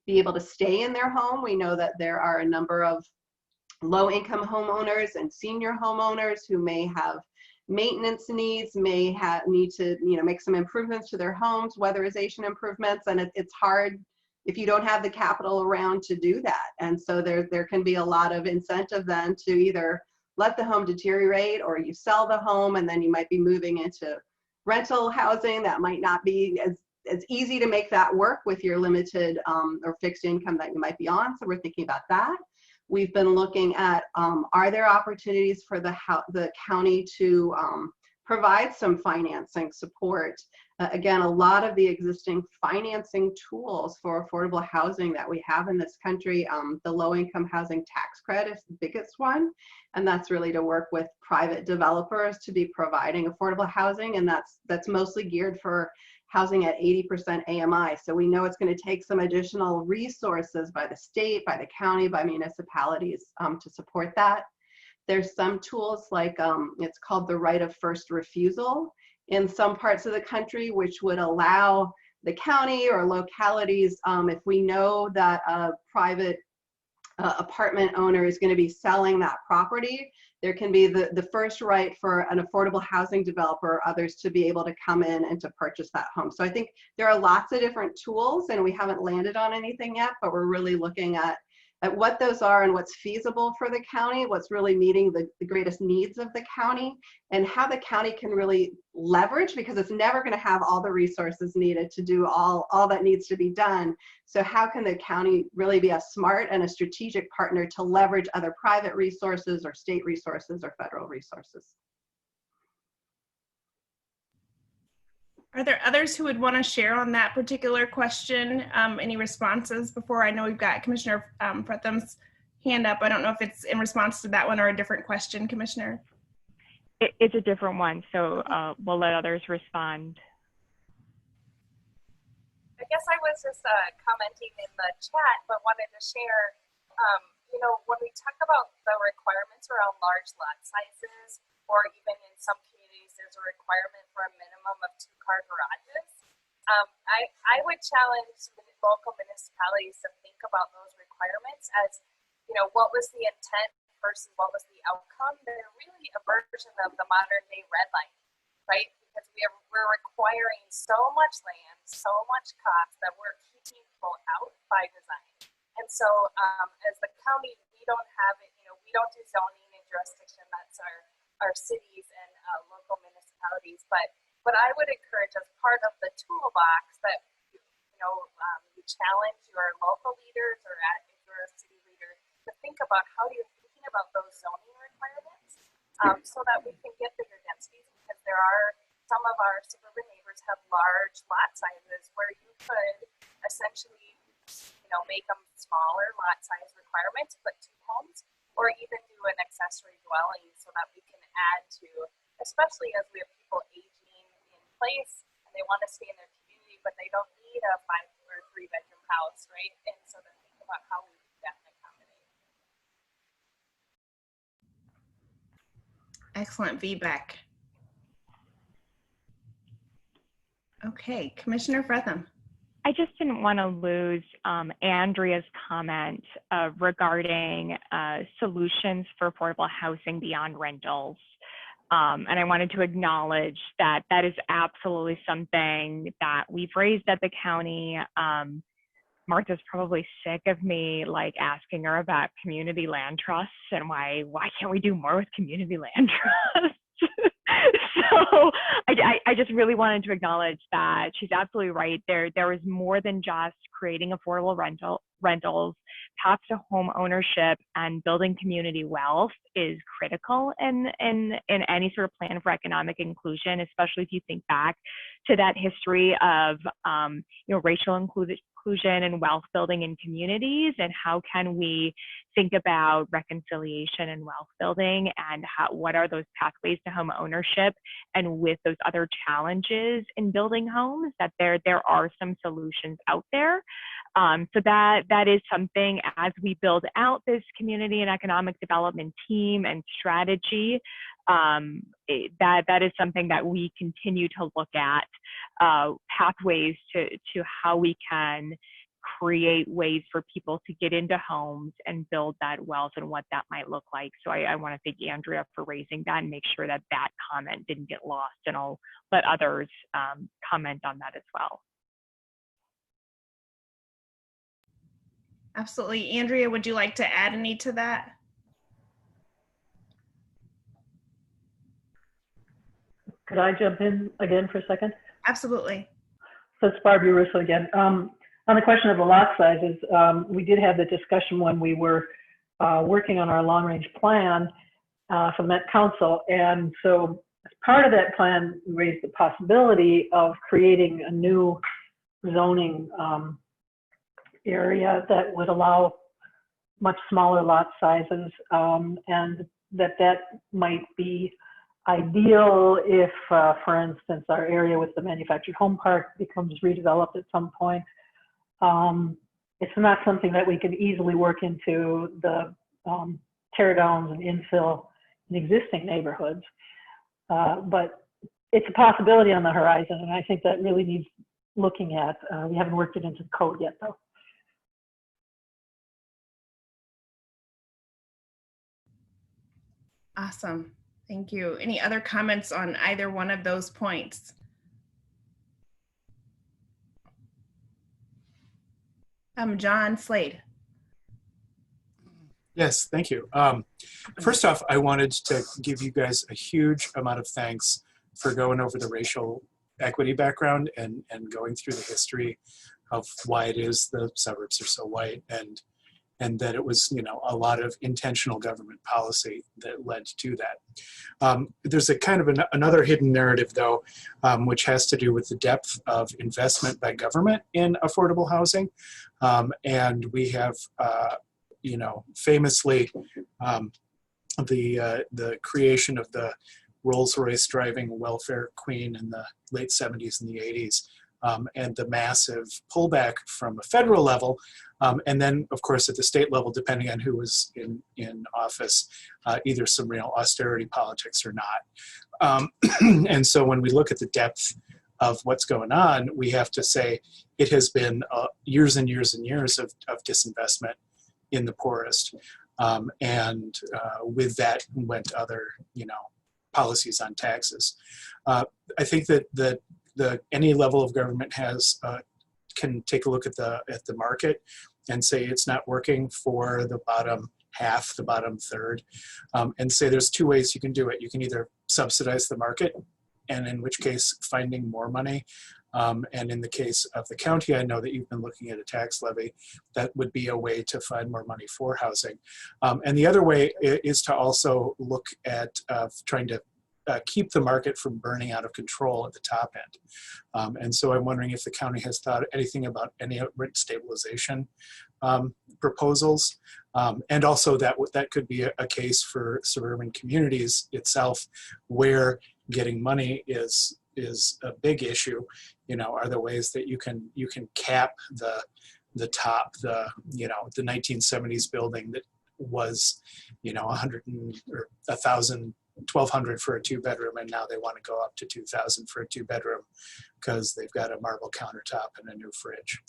be able to stay in their home. We know that there are a number of low-income homeowners and senior homeowners who may have maintenance needs, may need to make some improvements to their homes, weatherization improvements, and it's hard if you don't have the capital around to do that. And so there can be a lot of incentive then to either let the home deteriorate, or you sell the home and then you might be moving into rental housing that might not be as easy to make that work with your limited or fixed income that you might be on. So we're thinking about that. We've been looking at, are there opportunities for the county to provide some financing support? Again, a lot of the existing financing tools for affordable housing that we have in this country, the low-income housing tax credit is the biggest one, and that's really to work with private developers to be providing affordable housing, and that's mostly geared for housing at 80% AMI. So we know it's going to take some additional resources by the state, by the county, by municipalities to support that. There's some tools like it's called the right of first refusal in some parts of the country, which would allow the county or localities, if we know that a private apartment owner is going to be selling that property, there can be the first right for an affordable housing developer or others to be able to come in and to purchase that home. So I think there are lots of different tools, and we haven't landed on anything yet, but we're really looking at what those are and what's feasible for the county, what's really meeting the greatest needs of the county, and how the county can really leverage, because it's never going to have all the resources needed to do all that needs to be done. So how can the county really be a smart and a strategic partner to leverage other private resources or state resources or federal resources? Are there others who would want to share on that particular question? Any responses before? I know we've got Commissioner Fretham's hand up. I don't know if it's in response to that one or a different question, Commissioner. It's a different one, so we'll let others respond. I guess I was just commenting in the chat, but wanted to share, when we talk about the requirements around large lot sizes, or even in some communities, there's a requirement for a minimum of 2-car garages. I would challenge local municipalities to think about those requirements as, what was the intent versus what was the outcome. They're really a version of the modern day red line, right? Because we're requiring so much land, so much cost that we're keeping people out by design. And so as the county, we don't have it, we don't do zoning and jurisdiction. That's our cities and local municipalities. But I would encourage, as part of the toolbox, that you challenge your local leaders, or if you're a city leader, to think about how you're thinking about those zoning requirements, so that we can get bigger densities. Because there are some of our suburban neighbors have large lot sizes where you could essentially, make them smaller lot size requirements, put 2 homes, or even do an accessory dwelling, so that we can add to, especially as we have people aging in place and they want to stay in their community, but they don't need a 5 or 3-bedroom house, right? And so to think about how we do that and accommodate. Excellent feedback. Okay, Commissioner Fretham. I just didn't want to lose Andrea's comment regarding solutions for affordable housing beyond rentals. And I wanted to acknowledge that that is absolutely something that we've raised at the county. Martha's probably sick of me asking her about community land trusts and why can't we do more with community land trusts? So I just really wanted to acknowledge that she's absolutely right. There is more than just creating affordable rentals. Path to home ownership and building community wealth is critical in any sort of plan for economic inclusion, especially if you think back to that history of racial inclusion and wealth building in communities, and how can we think about reconciliation and wealth building, and what are those pathways to home ownership, and with those other challenges in building homes, that there are some solutions out there. So that is something, as we build out this community and economic development team and strategy, that is something that we continue to look at, pathways to how we can create ways for people to get into homes and build that wealth and what that might look like. So I want to thank Andrea for raising that and make sure that that comment didn't get lost, and I'll let others comment on that as well. Absolutely. Andrea, would you like to add any to that? Could I jump in again for a second? Absolutely. So it's Barbara Russo again. On the question of the lot sizes, we did have the discussion when we were working on our long-range plan for the Met Council. And so as part of that plan, we raised the possibility of creating a new zoning area that would allow much smaller lot sizes, and that might be ideal if, for instance, our area with the manufactured home park becomes redeveloped at some point. It's not something that we can easily work into the tear downs and infill in existing neighborhoods, but it's a possibility on the horizon, and I think that really needs looking at. We haven't worked it into the code yet, though. Awesome. Thank you. Any other comments on either one of those points? John Slade. Yes, thank you. First off, I wanted to give you guys a huge amount of thanks for going over the racial equity background and going through the history of why it is the suburbs are so white, and that it was, a lot of intentional government policy that led to that. There's a kind of another hidden narrative, though, which has to do with the depth of investment by government in affordable housing. And we have, famously, the creation of the Rolls-Royce driving welfare queen in the late 70s and the 80s. And the massive pullback from a federal level, and then, of course, at the state level, depending on who was in office, either some real austerity politics or not. And so when we look at the depth of what's going on, we have to say it has been years and years and years of disinvestment in the poorest. And with that went other, policies on taxes. I think that any level of government can take a look at the market and say it's not working for the bottom half, the bottom third, and say there's two ways you can do it. You can either subsidize the market, and in which case finding more money. And in the case of the county, I know that you've been looking at a tax levy. That would be a way to find more money for housing. And the other way is to also look at trying to keep the market from burning out of control at the top end. And so I'm wondering if the county has thought anything about any rent stabilization proposals. And also that could be a case for suburban communities itself, where getting money is a big issue. Are there ways that you can cap the top, the 1970s building that was, 100 or 1,000, 1,200 for a 2-bedroom, and now they want to go up to 2,000 for a 2-bedroom because they've got a marble countertop and a new fridge.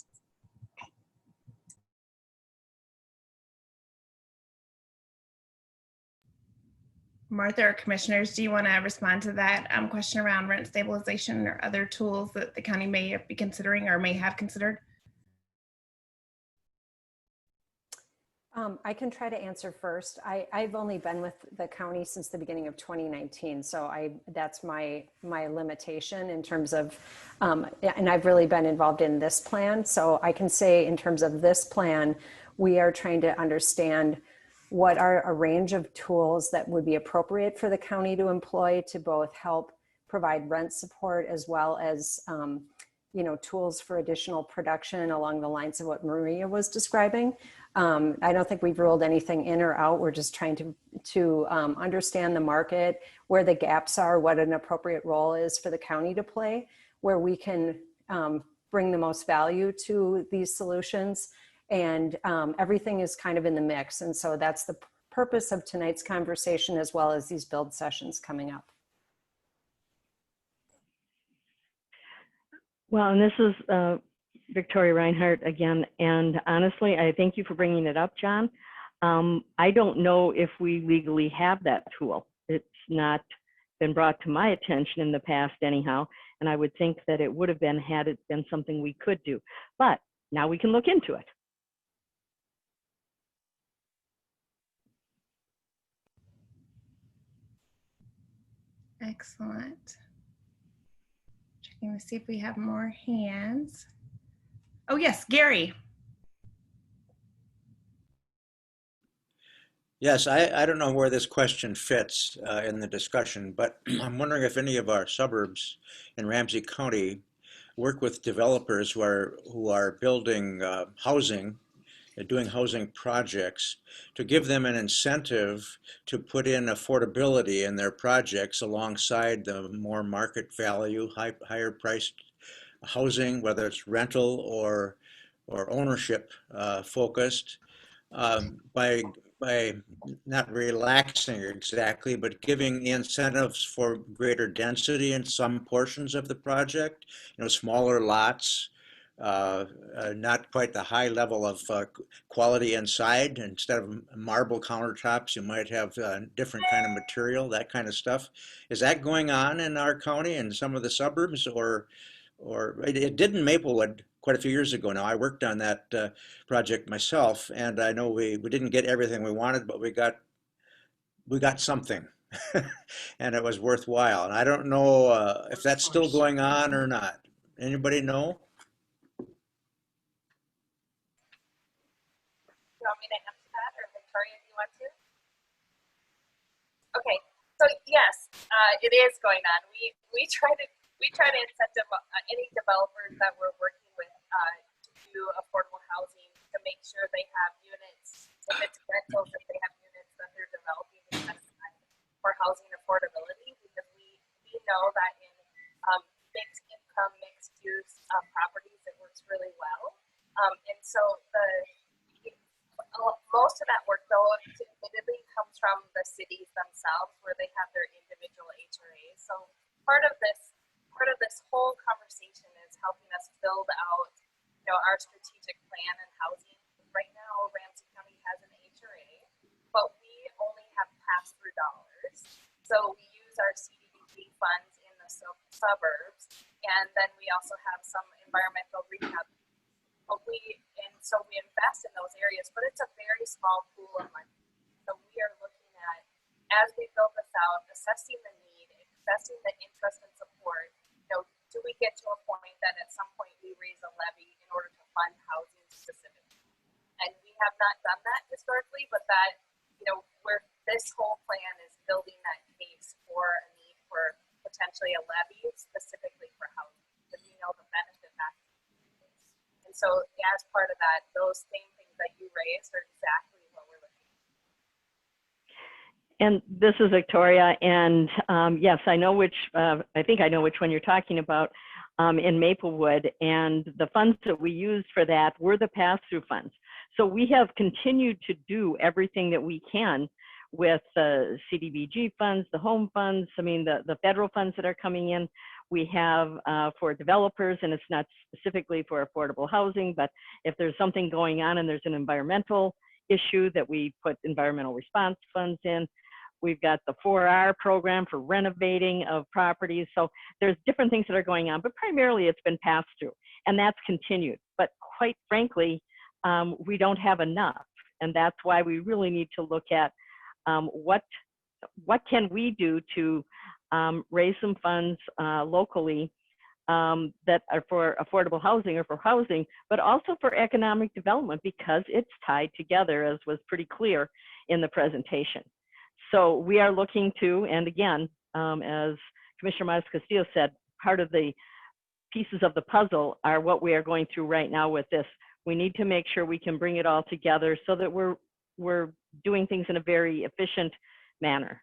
Martha or commissioners, do you want to respond to that question around rent stabilization or other tools that the county may be considering or may have considered? I can try to answer first. I've only been with the county since the beginning of 2019, so that's my limitation in terms of, and I've really been involved in this plan. So I can say in terms of this plan, we are trying to understand what are a range of tools that would be appropriate for the county to employ to both help provide rent support as well as tools for additional production along the lines of what Maria was describing. I don't think we've ruled anything in or out. We're just trying to understand the market, where the gaps are, what an appropriate role is for the county to play, where we can bring the most value to these solutions. And everything is kind of in the mix. And so that's the purpose of tonight's conversation, as well as these build sessions coming up. Well, and this is Victoria Reinhardt again. And honestly, I thank you for bringing it up, John. I don't know if we legally have that tool. It's not been brought to my attention in the past anyhow. And I would think that it would have been had it been something we could do. But now we can look into it. Excellent. Checking to see if we have more hands. Oh yes, Gary. Yes, I don't know where this question fits in the discussion, but I'm wondering if any of our suburbs in Ramsey County work with developers who are building housing, doing housing projects, to give them an incentive to put in affordability in their projects alongside the more market value, higher priced housing, whether it's rental or ownership focused, by not relaxing exactly, but giving incentives for greater density in some portions of the project, smaller lots, not quite the high level of quality inside. Instead of marble countertops, you might have different kind of material, that kind of stuff. Is that going on in our county and some of the suburbs, or it did in Maplewood quite a few years ago now? I worked on that project myself, and I know we didn't get everything we wanted, but we got something, and it was worthwhile. And I don't know if that's still going on or not. Anybody know? You want me to answer that, or Victoria, do you want to? Okay, so yes, it is going on. We try to incentive any developers that we're working with to do affordable housing, to make sure they have units. If it's rentals, if they have units that they're developing for housing affordability, because we know that in mixed income, mixed use properties, it works really well. And so most of that work, though, admittedly comes from the cities themselves, where they have their individual HRAs. So part of this whole conversation is helping us build out, our strategic plan and housing. Right now, Ramsey County has an HRA, but we only have pass-through dollars. So we use our CDBG funds in the suburbs, and then we also have some environmental rehab. So we invest in those areas, but it's a very small pool of money. So we are looking at, as we build this out, assessing the need, assessing the interest and support. Do we get to a point that at some point we raise a levy in order to fund housing specifically? And we have not done that historically, but that, where this whole plan is building that case for a need for potentially a levy specifically for housing, because we know the benefit that is. And so as part of that, those same things that you raised are exactly what we're looking at. And this is Victoria, and yes, I know I think I know which one you're talking about in Maplewood, and the funds that we used for that were the pass-through funds. So we have continued to do everything that we can with the CDBG funds, the home funds, the federal funds that are coming in. We have for developers, and it's not specifically for affordable housing, but if there's something going on and there's an environmental issue, that we put environmental response funds in. We've got the 4R program for renovating of properties. So there's different things that are going on, but primarily it's been passed through, and that's continued. But quite frankly, we don't have enough. And that's why we really need to look at what can we do to raise some funds locally that are for affordable housing or for housing, but also for economic development, because it's tied together, as was pretty clear in the presentation. So we are looking to, and again, as Commissioner Mas-Castillo said, part of the pieces of the puzzle are what we are going through right now with this. We need to make sure we can bring it all together so that we're doing things in a very efficient manner.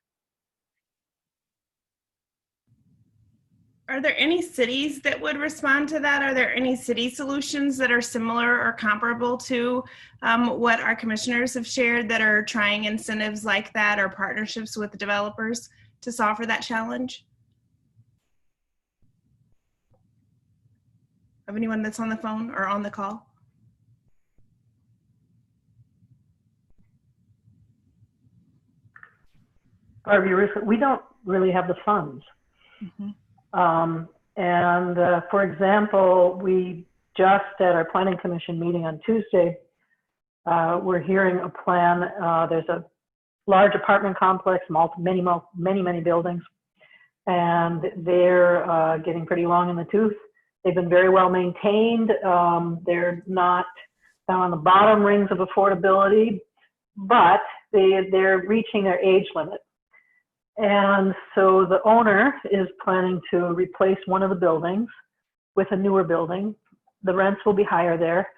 Are there any cities that would respond to that? Are there any city solutions that are similar or comparable to what our commissioners have shared that are trying incentives like that or partnerships with developers to solve for that challenge? Of anyone that's on the phone or on the call? We don't really have the funds. Mm-hmm. For example, we just at our planning commission meeting on Tuesday, we're hearing a plan. There's a large apartment complex, many buildings, and they're getting pretty long in the tooth. They've been very well maintained. They're not down on the bottom rings of affordability, but they're reaching their age limit. And so the owner is planning to replace one of the buildings with a newer building. The rents will be higher there.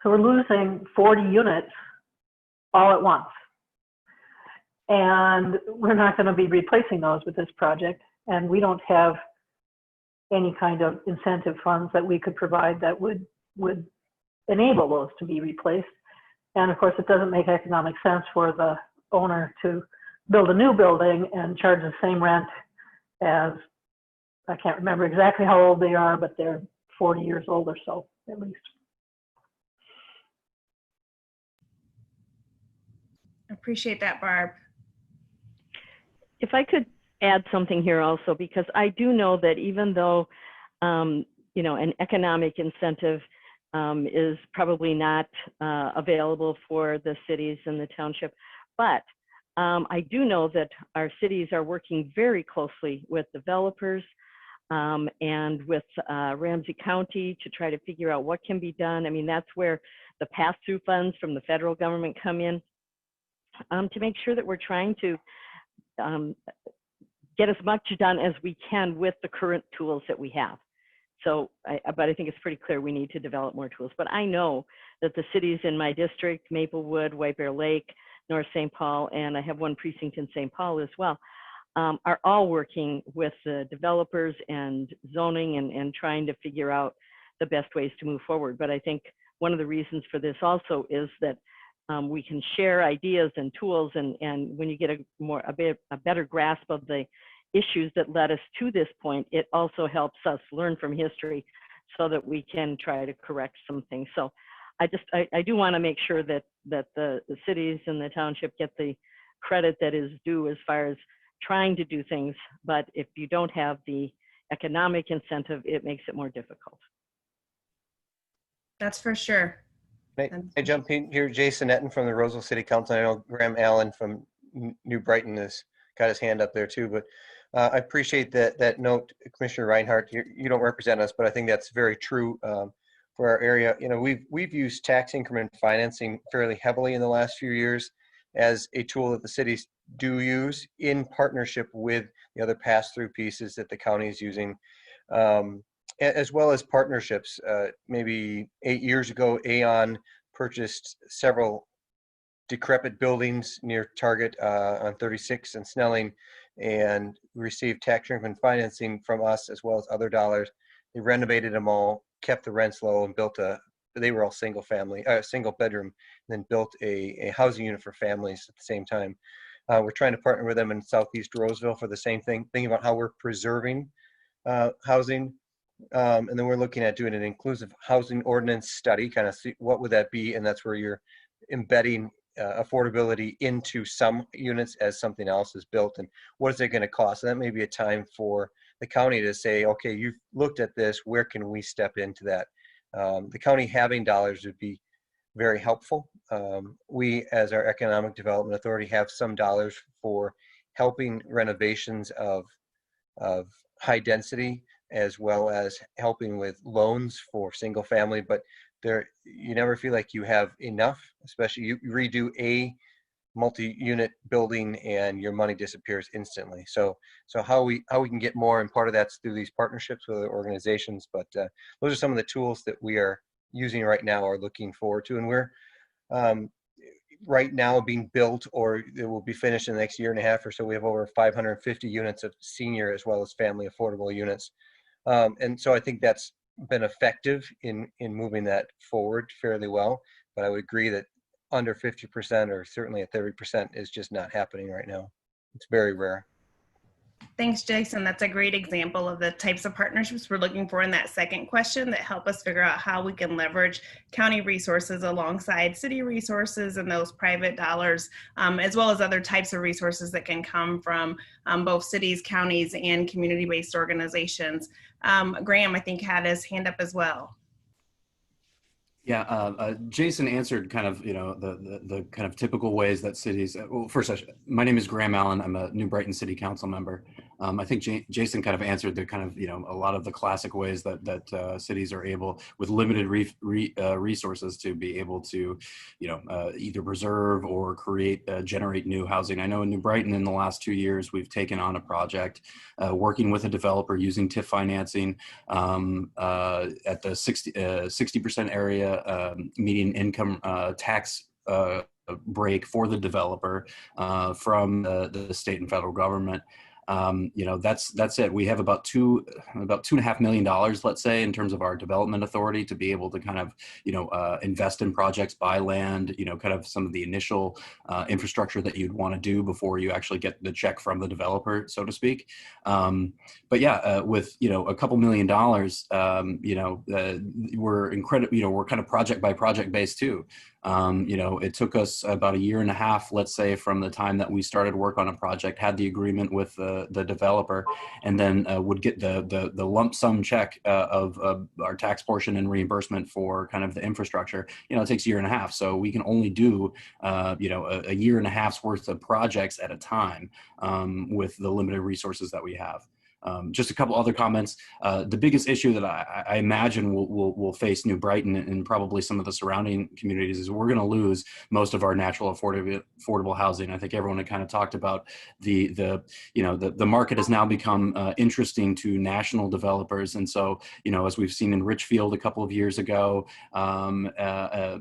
So we're losing 40 units all at once. And we're not going to be replacing those with this project. And we don't have any kind of incentive funds that we could provide that would enable those to be replaced. And of course, it doesn't make economic sense for the owner to build a new building and charge the same rent as, I can't remember exactly how old they are, but they're 40 years old or so, at least. Appreciate that, Barb. If I could add something here also, because I do know that even though, you know, an economic incentive is probably not available for the cities and the township, but I do know that our cities are working very closely with developers and with Ramsey County to try to figure out what can be done. I mean, that's where the pass-through funds from the federal government come in to make sure that we're trying to get as much done as we can with the current tools that we have. So, but I think it's pretty clear we need to develop more tools. But I know that the cities in my district, Maplewood, White Bear Lake, North St. Paul, and I have one precinct in St. Paul as well, are all working with the developers and zoning and trying to figure out the best ways to move forward. But I think one of the reasons for this also is that we can share ideas and tools, and when you get a better grasp of the issues that led us to this point, it also helps us learn from history so that we can try to correct some things. So I do want to make sure that the cities and the township get the credit that is due as far as trying to do things, but if you don't have the economic incentive, it makes it more difficult. That's for sure. I jump in here, Jason Etten from the Roseville City Council. I know Graham Allen from New Brighton has got his hand up there too, but I appreciate that note, Commissioner Reinhardt. You don't represent us, but I think that's very true for our area. You know, we've used tax increment financing fairly heavily in the last few years as a tool that the cities do use in partnership with the other pass-through pieces that the county is using, as well as partnerships. Maybe 8 years ago, Aon purchased several decrepit buildings near Target on 36 and Snelling, and received tax increment financing from us as well as other dollars. They renovated them all, kept the rents low, and they were all single bedroom, and then built a housing unit for families at the same time. We're trying to partner with them in Southeast Roseville for the same thing, thinking about how we're preserving housing. And then we're looking at doing an inclusive housing ordinance study, kind of see what would that be, and that's where you're embedding affordability into some units as something else is built, and what is it going to cost? And that may be a time for the county to say, okay, you've looked at this, where can we step into that? The county having dollars would be very helpful. We, as our Economic Development Authority, have some dollars for helping renovations of high density, as well as helping with loans for single family, but you never feel like you have enough, especially you redo a multi-unit building and your money disappears instantly. So how we can get more, and part of that's through these partnerships with other organizations, but those are some of the tools that we are using right now or looking forward to. And we're right now being built, or it will be finished in the next year and a half or so. We have over 550 units of senior as well as family affordable units. And so I think that's been effective in moving that forward fairly well. But I would agree that under 50% or certainly at 30% is just not happening right now. It's very rare. Thanks, Jason. That's a great example of the types of partnerships we're looking for in that second question that help us figure out how we can leverage county resources alongside city resources and those private dollars, as well as other types of resources that can come from both cities, counties, and community-based organizations. Graham, I think, had his hand up as well. Yeah, Jason answered kind of, the kind of typical ways that cities, well, first, my name is Graham Allen. I'm a New Brighton City Council member. I think Jason kind of answered the kind of, a lot of the classic ways that cities are able, with limited resources, to be able to, either preserve or generate new housing. I know in New Brighton in the last 2 years, we've taken on a project working with a developer using TIF financing at the 60% area median income tax break for the developer from the state and federal government. That's it. We have about $2.5 million, let's say, in terms of our development authority to be able to kind of, invest in projects, buy land, kind of some of the initial infrastructure that you'd want to do before you actually get the check from the developer, so to speak. But yeah, with, a couple $1 million, we're incredible, we're kind of project by project based too. It took us about 1.5 years, let's say, from the time that we started work on a project, had the agreement with the developer, and then would get the lump sum check of our tax portion and reimbursement for kind of the infrastructure. It takes 1.5 years. So we can only do, a 1.5 years worth of projects at a time with the limited resources that we have. Just a couple other comments. The biggest issue that I imagine will face New Brighton and probably some of the surrounding communities is we're going to lose most of our natural affordable housing. I think everyone had kind of talked about the market has now become interesting to national developers, and so as we've seen in Richfield a couple of years ago,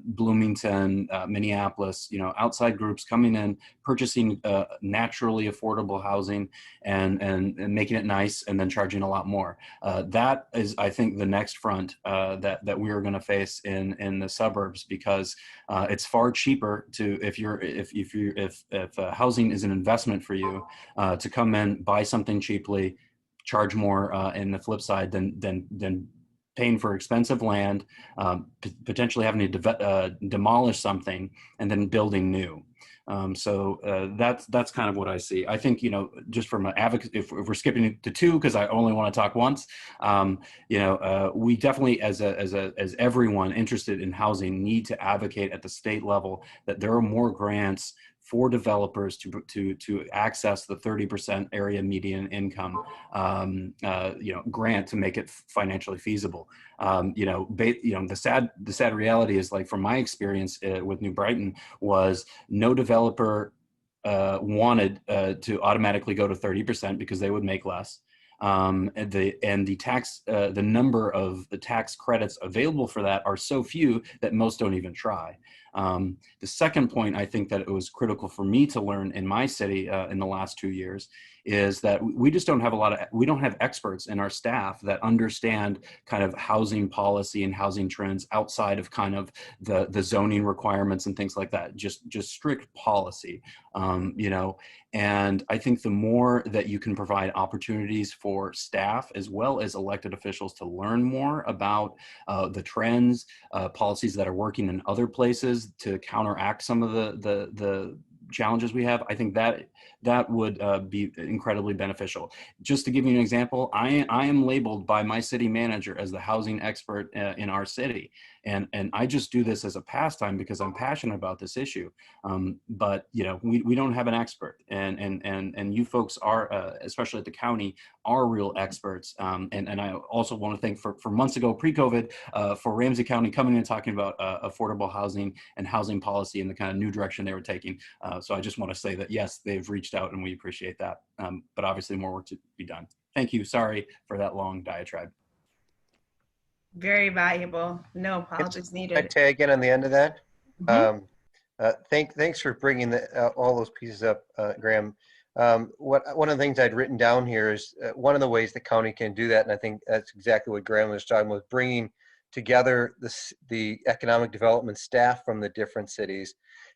Bloomington, Minneapolis, outside groups coming in, purchasing naturally affordable housing and making it nice, and then charging a lot more. That is, I think, the next front that we are going to face in the suburbs, because it's far cheaper to, if housing is an investment for you, to come in, buy something cheaply, charge more in the flip side than paying for expensive land, potentially having to demolish something and then building new. So that's kind of what I see. I think, just from an advocate, if we're skipping it to 2, because I only want to talk once, we definitely, as everyone interested in housing, need to advocate at the state level that there are more grants for developers to access the 30% area median income, grant to make it financially feasible. The sad reality is, like, from my experience with New Brighton, was no developer wanted to automatically go to 30% because they would make less. And the number of the tax credits available for that are so few that most don't even try. The second point I think that it was critical for me to learn in my city in the last 2 years is that we just don't have we don't have experts in our staff that understand kind of housing policy and housing trends outside of kind of the zoning requirements and things like that, just strict policy, and I think the more that you can provide opportunities for staff as well as elected officials to learn more about the trends, policies that are working in other places to counteract some of the challenges we have, I think that would be incredibly beneficial. Just to give you an example, I am labeled by my city manager as the housing expert in our city. And I just do this as a pastime because I'm passionate about this issue. But we don't have an expert, and you folks are, especially at the county, are real experts. And I also want to thank for months ago, pre-COVID, for Ramsey County coming in and talking about affordable housing and housing policy and the kind of new direction they were taking. So I just want to say that, yes, they've reached out and we appreciate that. But obviously more work to be done. Thank you. Sorry for that long diatribe. Very valuable. No apologies needed. I'd tag in on the end of that. Mm-hmm. Thanks for bringing all those pieces up, Graham. One of the things I'd written down here is one of the ways the county can do that, and I think that's exactly what Graham was talking about, bringing together the economic development staff from the different cities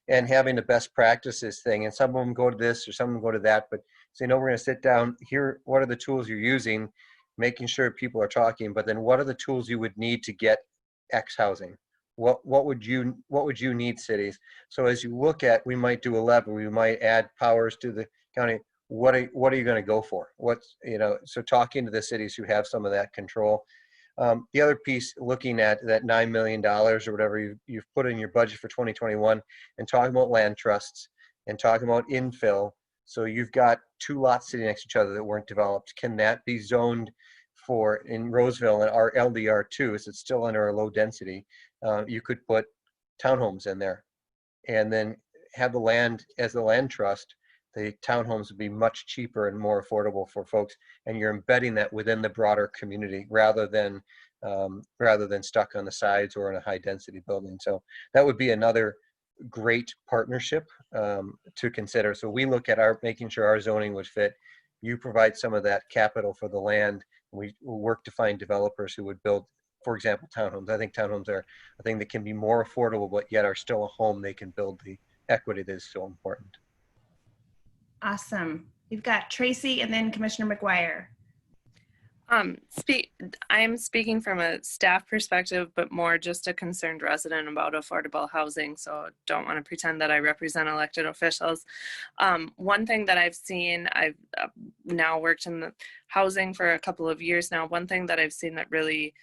and having the best practices thing. And some of them go to this or some of them go to that, but say, no, we're going to sit down here. What are the tools you're using? Making sure people are talking, but then what are the tools you would need to get X housing? What would you need, cities? So as you look at, we might do a level, we might add powers to the county. What are you going to go for? So talking to the cities who have some of that control. The other piece, looking at that $9 million or whatever you've put in your budget for 2021, and talking about land trusts and talking about infill. So you've got 2 lots sitting next to each other that weren't developed. Can that be zoned for, in Roseville and our LDR2? Is it still under a low density? You could put townhomes in there and then have the land as the land trust. The townhomes would be much cheaper and more affordable for folks, and you're embedding that within the broader community rather than stuck on the sides or in a high density building. So that would be another great partnership to consider. So we look at making sure our zoning would fit. You provide some of that capital for the land. We work to find developers who would build, for example, townhomes. I think townhomes are a thing that can be more affordable, but yet are still a home they can build the equity that is so important. Awesome. We've got Tracy and then Commissioner McGuire. I'm speaking from a staff perspective, but more just a concerned resident about affordable housing. So don't want to pretend that I represent elected officials. One thing that I've seen, I've now worked in the housing for a couple of years now. One thing that I've seen that really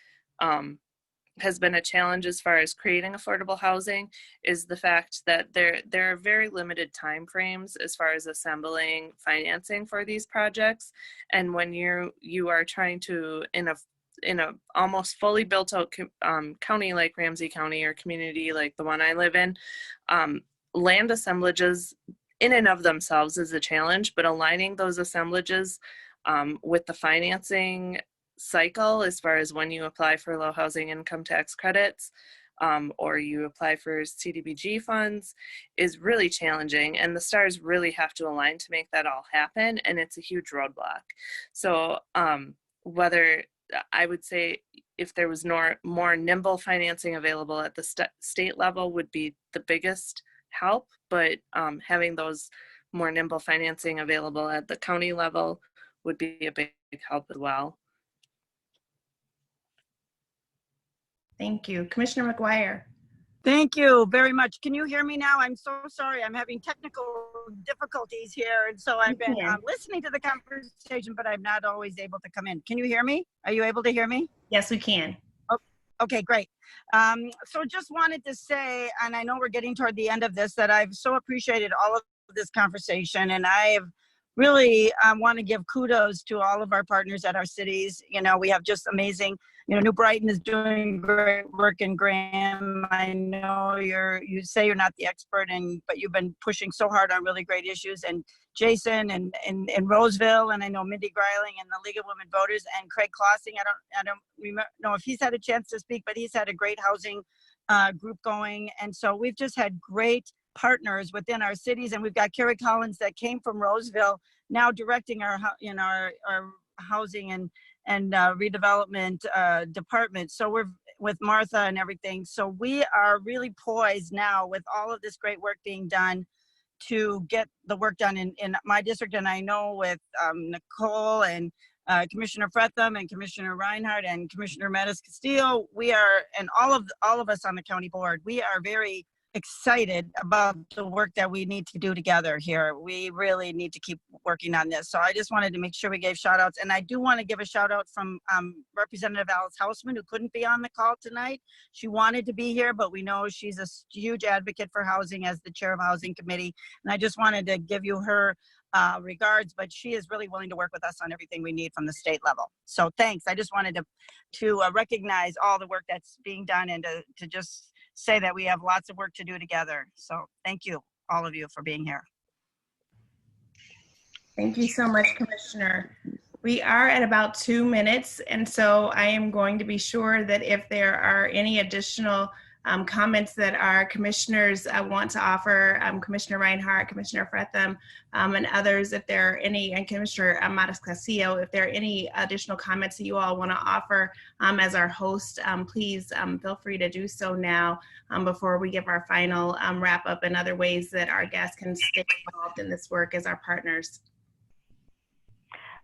has been a challenge as far as creating affordable housing is the fact that there are very limited time frames as far as assembling financing for these projects. And when you are trying to, in a almost fully built out county like Ramsey County or community like the one I live in, land assemblages in and of themselves is a challenge, but aligning those assemblages with the financing cycle as far as when you apply for low housing income tax credits or you apply for CDBG funds is really challenging, and the stars really have to align to make that all happen, and it's a huge roadblock. So whether I would say if there was more nimble financing available at the state level would be the biggest help, but having those more nimble financing available at the county level would be a big help as well. Thank you. Commissioner McGuire. Thank you very much. Can you hear me now? I'm so sorry. I'm having technical difficulties here. And so I've been listening to the conversation, but I'm not always able to come in. Can you hear me? Are you able to hear me? Yes, we can. Okay, great. So just wanted to say, and I know we're getting toward the end of this, that I've so appreciated all of this conversation, and I have really want to give kudos to all of our partners at our cities. You know, we have just amazing, New Brighton is doing great work, and Graham, I know you say you're not the expert, but you've been pushing so hard on really great issues, and Jason and Roseville, and I know Mindy Greiling and the League of Women Voters, and Craig Klossing. I don't know if he's had a chance to speak, but he's had a great housing group going. And so we've just had great partners within our cities, and we've got Carrie Collins that came from Roseville now directing our housing and redevelopment department. So we're with Martha and everything. So we are really poised now with all of this great work being done to get the work done in my district. And I know with Nicole and Commissioner Fretham and Commissioner Reinhardt and Commissioner Metis-Castillo, we are, and all of us on the county board, we are very excited about the work that we need to do together here. We really need to keep working on this. So I just wanted to make sure we gave shout outs. And I do want to give a shout out from Representative Alice Hausman, who couldn't be on the call tonight. She wanted to be here, but we know she's a huge advocate for housing as the chair of Housing Committee. And I just wanted to give you her regards, but she is really willing to work with us on everything we need from the state level. So thanks. I just wanted to recognize all the work that's being done, and to just say that we have lots of work to do together. So thank you, all of you, for being here. Thank you so much, Commissioner. We are at about 2 minutes, and so I am going to be sure that if there are any additional comments that our commissioners want to offer, Commissioner Reinhardt, Commissioner Fretham, and others, if there are any, and Commissioner Matas-Castillo, if there are any additional comments that you all want to offer as our host, please feel free to do so now before we give our final wrap up and other ways that our guests can stay involved in this work as our partners.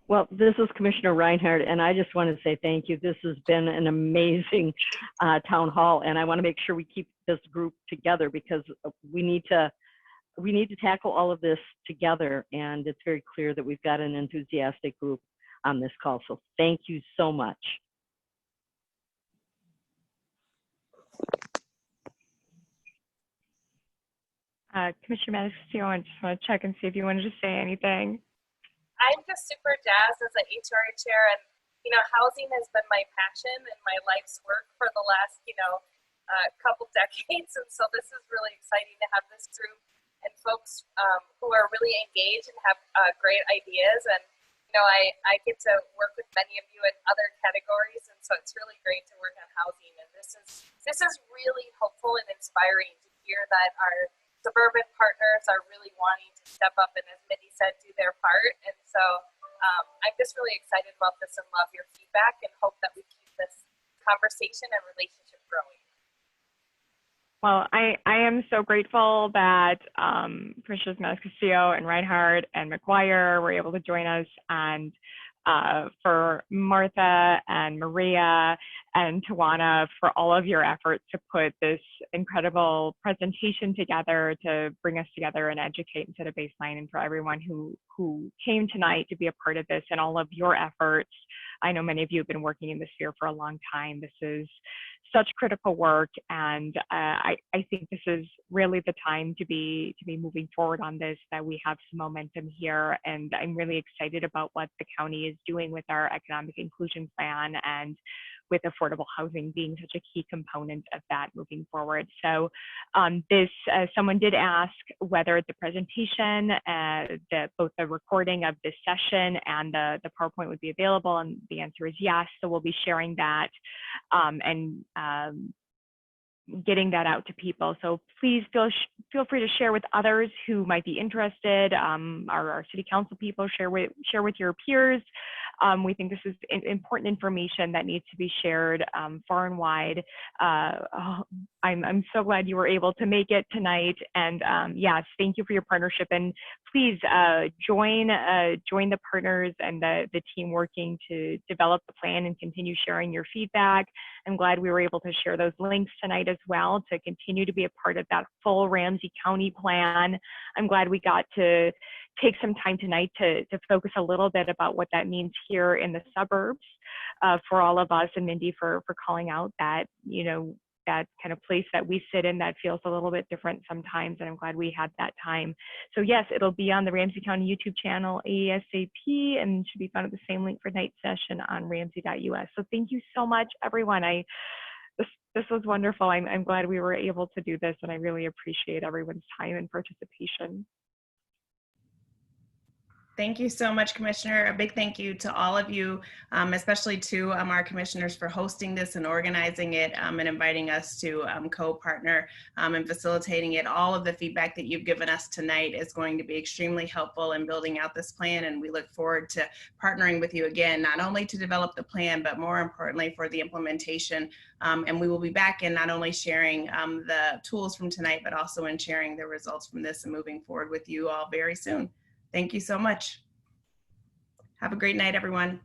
Well, this is Commissioner Reinhardt, and I just want to say thank you. This has been an amazing town hall, and I want to make sure we keep this group together because we need to tackle all of this together, and it's very clear that we've got an enthusiastic group on this call. So thank you so much. Commissioner Matas-Castillo, I just want to check and see if you wanted to say anything. I'm just super jazzed as an HRA chair, and housing has been my passion and my life's work for the last couple decades, and so this is really exciting to have this group and folks who are really engaged and have great ideas. And I get to work with many of you in other categories, and so it's really great to work on housing. And this is really hopeful and inspiring to hear that our suburban partners are really wanting to step up and, as Mindy said, do their part. And so I'm just really excited about this and love your feedback and hope that we keep this conversation and relationship growing. Well, I am so grateful that Commissioners Matas-Castillo and Reinhardt and McGuire were able to join us, and for Martha and Maria and Tawana for all of your efforts to put this incredible presentation together to bring us together and educate and set a baseline, and for everyone who came tonight to be a part of this and all of your efforts. I know many of you have been working in this sphere for a long time. This is such critical work, and I think this is really the time to be moving forward on this, that we have some momentum here, and I'm really excited about what the county is doing with our economic inclusion plan and with affordable housing being such a key component of that moving forward. So someone did ask whether the presentation, both the recording of this session and the PowerPoint would be available, and the answer is yes. So we'll be sharing that and getting that out to people. So please feel free to share with others who might be interested. Our city council people, share with your peers. We think this is important information that needs to be shared far and wide. I'm so glad you were able to make it tonight. And yes, thank you for your partnership. And please join the partners and the team working to develop the plan and continue sharing your feedback. I'm glad we were able to share those links tonight as well to continue to be a part of that full Ramsey County plan. I'm glad we got to take some time tonight to focus a little bit about what that means here in the suburbs for all of us, and Mindy for calling out that, that kind of place that we sit in that feels a little bit different sometimes, and I'm glad we had that time. So yes, it'll be on the Ramsey County YouTube channel ASAP, and should be found at the same link for night session on ramsey.us. So thank you so much, everyone. This was wonderful. I'm glad we were able to do this, and I really appreciate everyone's time and participation. Thank you so much, Commissioner. A big thank you to all of you, especially to our commissioners for hosting this and organizing it and inviting us to co-partner and facilitating it. All of the feedback that you've given us tonight is going to be extremely helpful in building out this plan, and we look forward to partnering with you again, not only to develop the plan, but more importantly for the implementation. And we will be back in not only sharing the tools from tonight, but also in sharing the results from this and moving forward with you all very soon. Thank you so much. Have a great night, everyone.